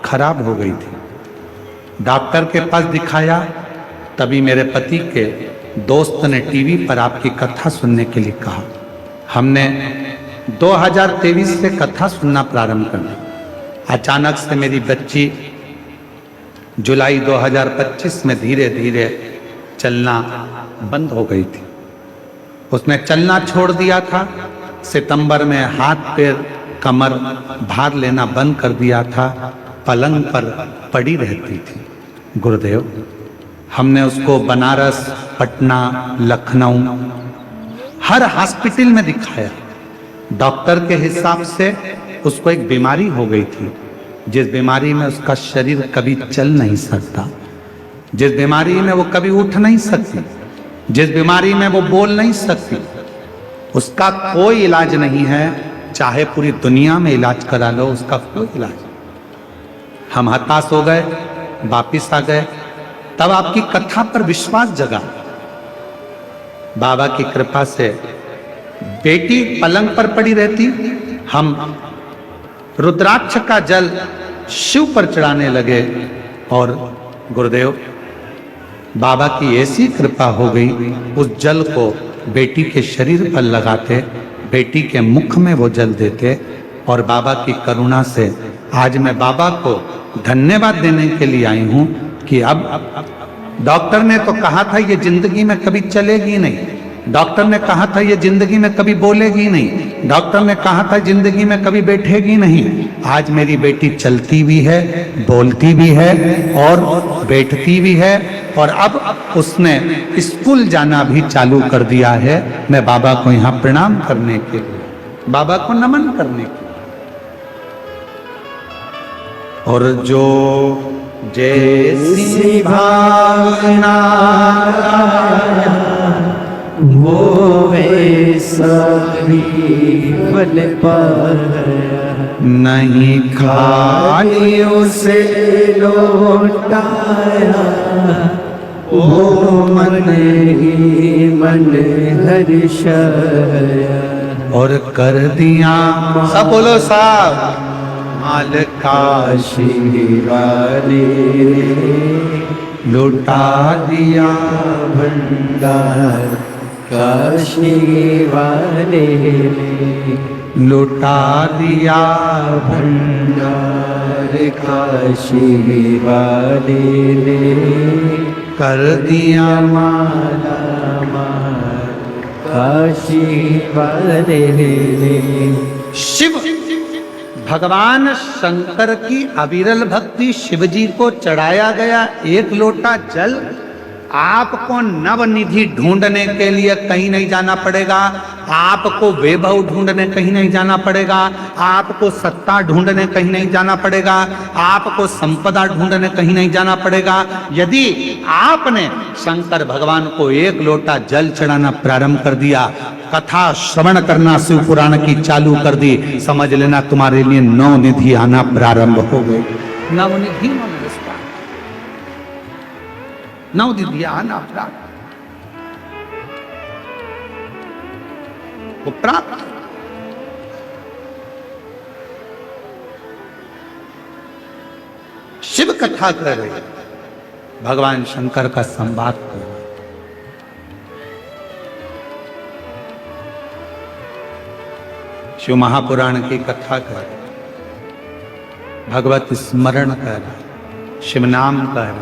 खराब हो गई थी। डॉक्टर के पास दिखाया, तभी मेरे पति के दोस्त ने टीवी पर आपकी कथा सुनने के लिए कहा। हमने 2023 से कथा सुनना प्रारंभ कर दी। अचानक से मेरी बच्ची जुलाई 2025 में धीरे धीरे चलना बंद हो गई थी। उसने चलना छोड़ दिया था। सितंबर में हाथ पैर कमर भार लेना बंद कर दिया था। पलंग पर पड़ी रहती थी। गुरुदेव, हमने उसको बनारस, पटना, लखनऊ हर हॉस्पिटल में दिखाया। डॉक्टर के हिसाब से उसको एक बीमारी हो गई थी, जिस बीमारी में उसका शरीर कभी चल नहीं सकता, जिस बीमारी में वो कभी उठ नहीं सकती, जिस बीमारी में वो बोल नहीं सकती। उसका कोई इलाज नहीं है, चाहे पूरी दुनिया में इलाज करा लो, उसका कोई इलाज। हम हताश हो गए, वापिस आ गए। तब आपकी कथा पर विश्वास जगा। बाबा की कृपा से बेटी पलंग पर पड़ी रहती। हम रुद्राक्ष का जल शिव पर चढ़ाने लगे और गुरुदेव, बाबा की ऐसी कृपा हो गई, उस जल को बेटी के शरीर पर लगाते, बेटी के मुख में वो जल देते और बाबा की करुणा से आज मैं बाबा को धन्यवाद देने के लिए आई हूं कि अब डॉक्टर ने तो कहा था ये जिंदगी में कभी चलेगी नहीं, डॉक्टर ने कहा था ये जिंदगी में कभी बोलेगी नहीं, डॉक्टर ने कहा था जिंदगी में कभी बैठेगी नहीं। आज मेरी बेटी चलती भी है, बोलती भी है और बैठती भी है और अब उसने स्कूल जाना भी चालू कर दिया है। मैं बाबा को यहाँ प्रणाम करने के लिए, बाबा को नमन करने के लिए। और जो जैसी भावना वो वैसा ही बन पाया, नहीं खाली उसे लौटाया, वो मन ही मन हर्षाया। और कर दिया सब बोलो साहब माल काशी वाले लुटा दिया भंडार, काशी वाले लुटा दिया भंडार, काशी वाले कर दिया माला माल, काशी वाले। शिव भगवान शंकर की अविरल भक्ति शिव जी को चढ़ाया गया एक लोटा जल। आपको नवनिधि ढूंढने के लिए कहीं नहीं जाना पड़ेगा, आपको वैभव ढूंढने कहीं नहीं जाना पड़ेगा, आपको सत्ता ढूंढने कहीं नहीं जाना पड़ेगा, आपको संपदा ढूंढने कहीं नहीं जाना पड़ेगा। यदि आपने शंकर भगवान को एक लोटा जल चढ़ाना प्रारंभ कर दिया, कथा श्रवण करना शिव पुराण की चालू कर दी, समझ लेना तुम्हारे लिए नवनिधि आना प्रारंभ हो गई। नवनिधि नवनिधि आना प्रारंभ वो प्राप्त। शिव कथा कर रहे, भगवान शंकर का संवाद कर रहे। शिव महापुराण की कथा कर, भगवत स्मरण कर, शिव नाम कर।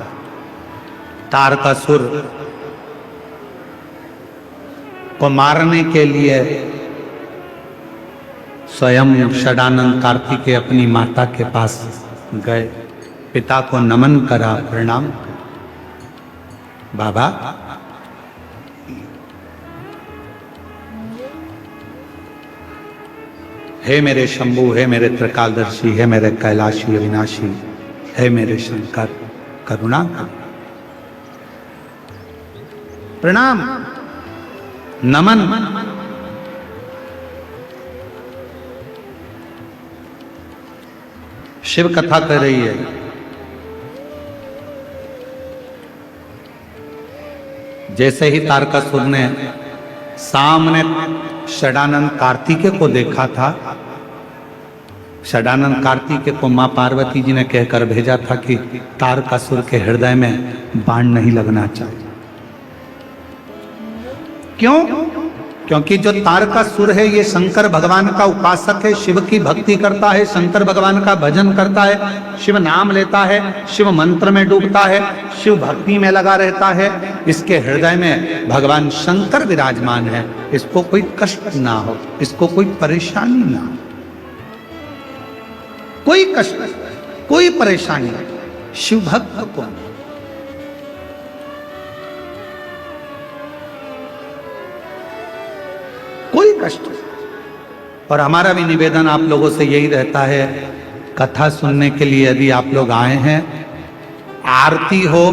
तारकासुर को मारने के लिए स्वयं षडानंद कार्तिकेय अपनी माता के पास गए, पिता को नमन करा, प्रणाम। बाबा, हे मेरे शंभु, हे मेरे त्रिकालदर्शी, हे मेरे कैलाशी अविनाशी, हे मेरे शंकर, करुणा कर, प्रणाम, नमन। शिव कथा कर रही है। जैसे ही तारकासुर ने सामने षडानंद कार्तिकेय को देखा था, षडानंद कार्तिकेय को मां पार्वती जी ने कहकर भेजा था कि तारकासुर के हृदय में बाण नहीं लगना चाहिए। क्यों? क्योंकि जो तारकासुर है ये शंकर भगवान का उपासक है, शिव की भक्ति करता है, शंकर भगवान का भजन करता है, शिव नाम लेता है, शिव मंत्र में डूबता है, शिव भक्ति में लगा रहता है। इसके हृदय में भगवान शंकर विराजमान है। इसको कोई कष्ट ना हो, इसको कोई परेशानी ना हो, कोई कष्ट, कोई परेशानी शिव भक्त को। कोई कष्ट। और हमारा भी निवेदन आप लोगों से यही रहता है, कथा सुनने के लिए यदि आप लोग आए हैं, आरती हो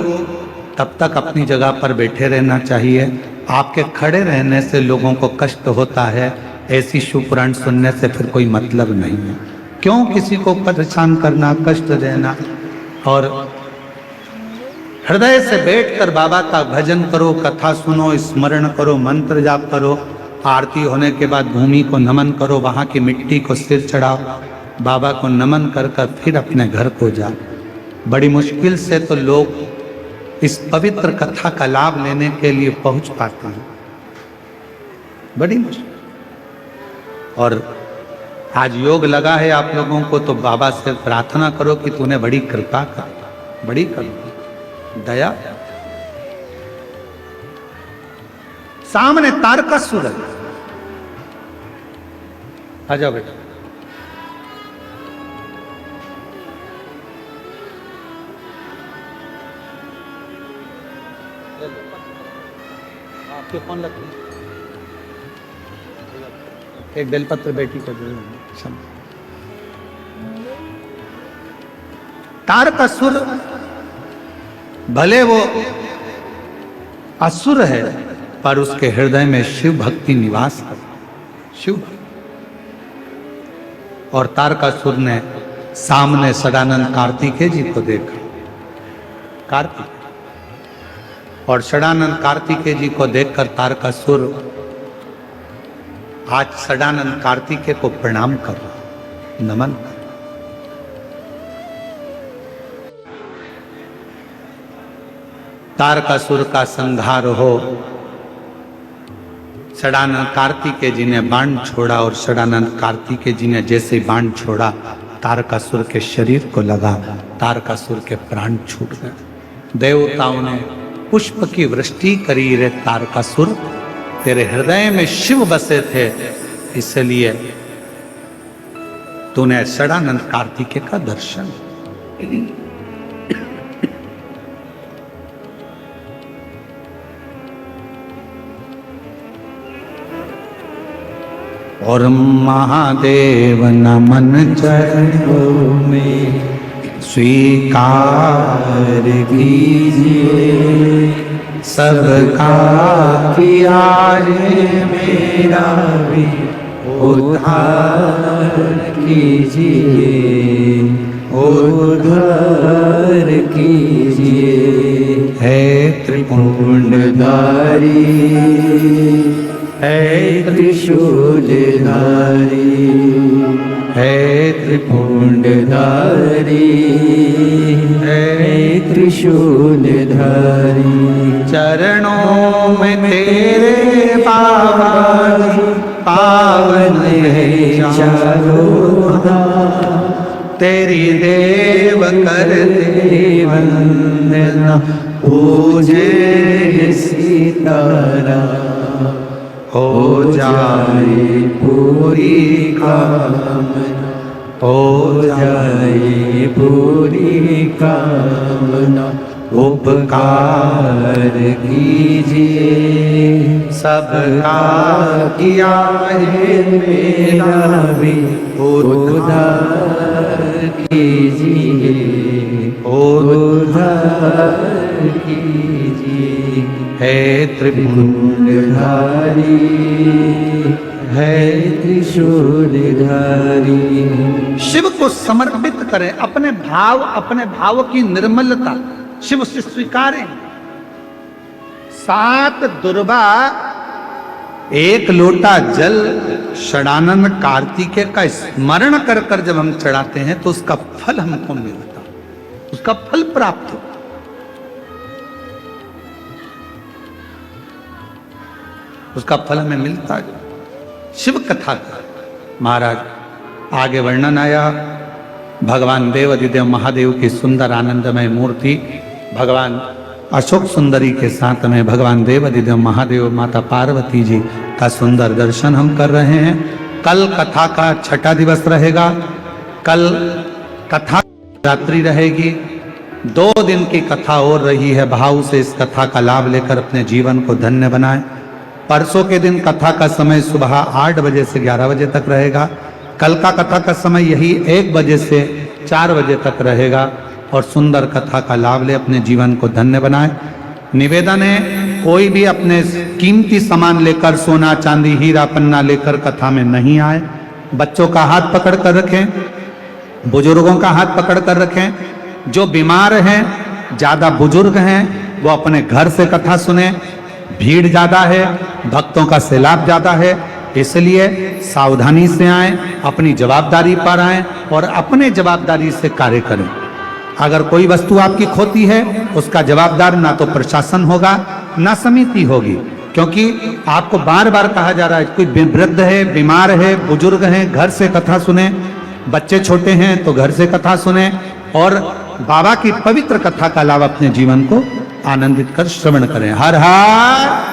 तब तक अपनी जगह पर बैठे रहना चाहिए। आपके खड़े रहने से लोगों को कष्ट होता है। ऐसी शिव पुराण सुनने से फिर कोई मतलब नहीं है। क्यों किसी को परेशान करना, कष्ट देना। और हृदय से बैठकर बाबा का भजन करो, कथा सुनो, स्मरण करो, मंत्र जाप करो। आरती होने के बाद भूमि को नमन करो, वहां की मिट्टी को सिर चढ़ाओ, बाबा को नमन कर फिर अपने घर को जाओ। बड़ी मुश्किल से तो लोग इस पवित्र कथा का लाभ लेने के लिए पहुंच पाते हैं, बड़ी मुश्किल। और आज योग लगा है आप लोगों को, तो बाबा से प्रार्थना करो कि तूने बड़ी कृपा कर, बड़ी करुणा, दया। सामने तारकासुर है। आ जाओ बेटा। आपके कौन लगती है? एक बेलपत्र बेटी को दे। तारकासुर भले वो असुर है, पर उसके हृदय में शिव भक्ति निवास कर, शिव। और तारकासुर ने सामने षडानंद कार्तिकेय जी को देखा, कार्तिक। और षडानंद कार्तिकेय जी को देखकर तारकासुर आज षडानंद कार्तिकेय को प्रणाम कर, नमन कर। तारकासुर का संहार हो। षडानंद कार्तिकेय जी ने बाण छोड़ा, और षडानंद कार्तिकेय जी ने जैसे बाण छोड़ा, तारकासुर के शरीर को लगा, तारकासुर के प्राण छूट गए। देवताओं ने पुष्प की वृष्टि करी। रे तारकासुर, तेरे हृदय में शिव बसे थे, इसलिए तूने षडानंद कार्तिकेय का दर्शन। और महादेव नमन चरणों में स्वीकार कीजिए, सबका किया मेरा भी उद्धार कीजिए, उद्धार कीजिए। है त्रिपुंडधारी, है त्रिशूलधारी, है त्रिपुंडधारी, है त्रिशूलधारी। चरणों में तेरे बाबा पावन है चारों धाम, तेरी देव कर दे वंदना, पूजे सीताराम। हो जाए पूरी कामना, हो जाए पूरी कामना। उपकार कीजिए सबका किया है मेरा भी उद्धार कीजिए, उद्धार कीजिए। है त्रिपुंडधारी है त्रिशूलधारी। शिव को समर्पित करें, अपने भाव की निर्मलता शिव से स्वीकारें। 7 दुर्बा 1 लोटा जल षडानंद कार्तिकेय का स्मरण कर कर जब हम चढ़ाते हैं तो उसका फल हमको मिलता, उसका फल प्राप्त हो। उसका फल हमें मिलता है। शिव कथा का महाराज आगे वर्णन आया। भगवान देव अधिदेव महादेव की सुंदर आनंदमय मूर्ति भगवान अशोक सुंदरी के साथ में भगवान देव अधिदेव महादेव माता पार्वती जी का सुंदर दर्शन हम कर रहे हैं। कल कथा का 6ठा दिवस रहेगा। कल कथा रात्रि रहेगी। 2 दिन की कथा और रही है। भाव से इस कथा का लाभ लेकर अपने जीवन को धन्य बनाएं। परसों के दिन कथा का समय सुबह 8 बजे से 11 बजे तक रहेगा। कल का कथा का समय यही 1 बजे से 4 बजे तक रहेगा। और सुंदर कथा का लाभ ले, अपने जीवन को धन्य बनाए। निवेदन है, कोई भी अपने कीमती सामान लेकर, सोना चांदी हीरा पन्ना लेकर कथा में नहीं आए। बच्चों का हाथ पकड़ कर रखें, बुजुर्गों का हाथ पकड़ कर रखें। जो बीमार हैं, ज्यादा बुजुर्ग हैं, वो अपने घर से कथा सुने। भीड़ ज्यादा है, भक्तों का सैलाब ज्यादा है, इसलिए सावधानी से आएं, अपनी जवाबदारी पर आएं और अपने जवाबदारी से कार्य करें। अगर कोई वस्तु आपकी खोती है, उसका जवाबदार ना तो प्रशासन होगा ना समिति होगी, क्योंकि आपको बार बार कहा जा रहा है कोई वृद्ध है, बीमार है, बुजुर्ग है, घर से कथा सुने। बच्चे छोटे हैं तो घर से कथा सुने और बाबा की पवित्र कथा का लाभ अपने जीवन को आनंदित कर श्रवण करें। हर हर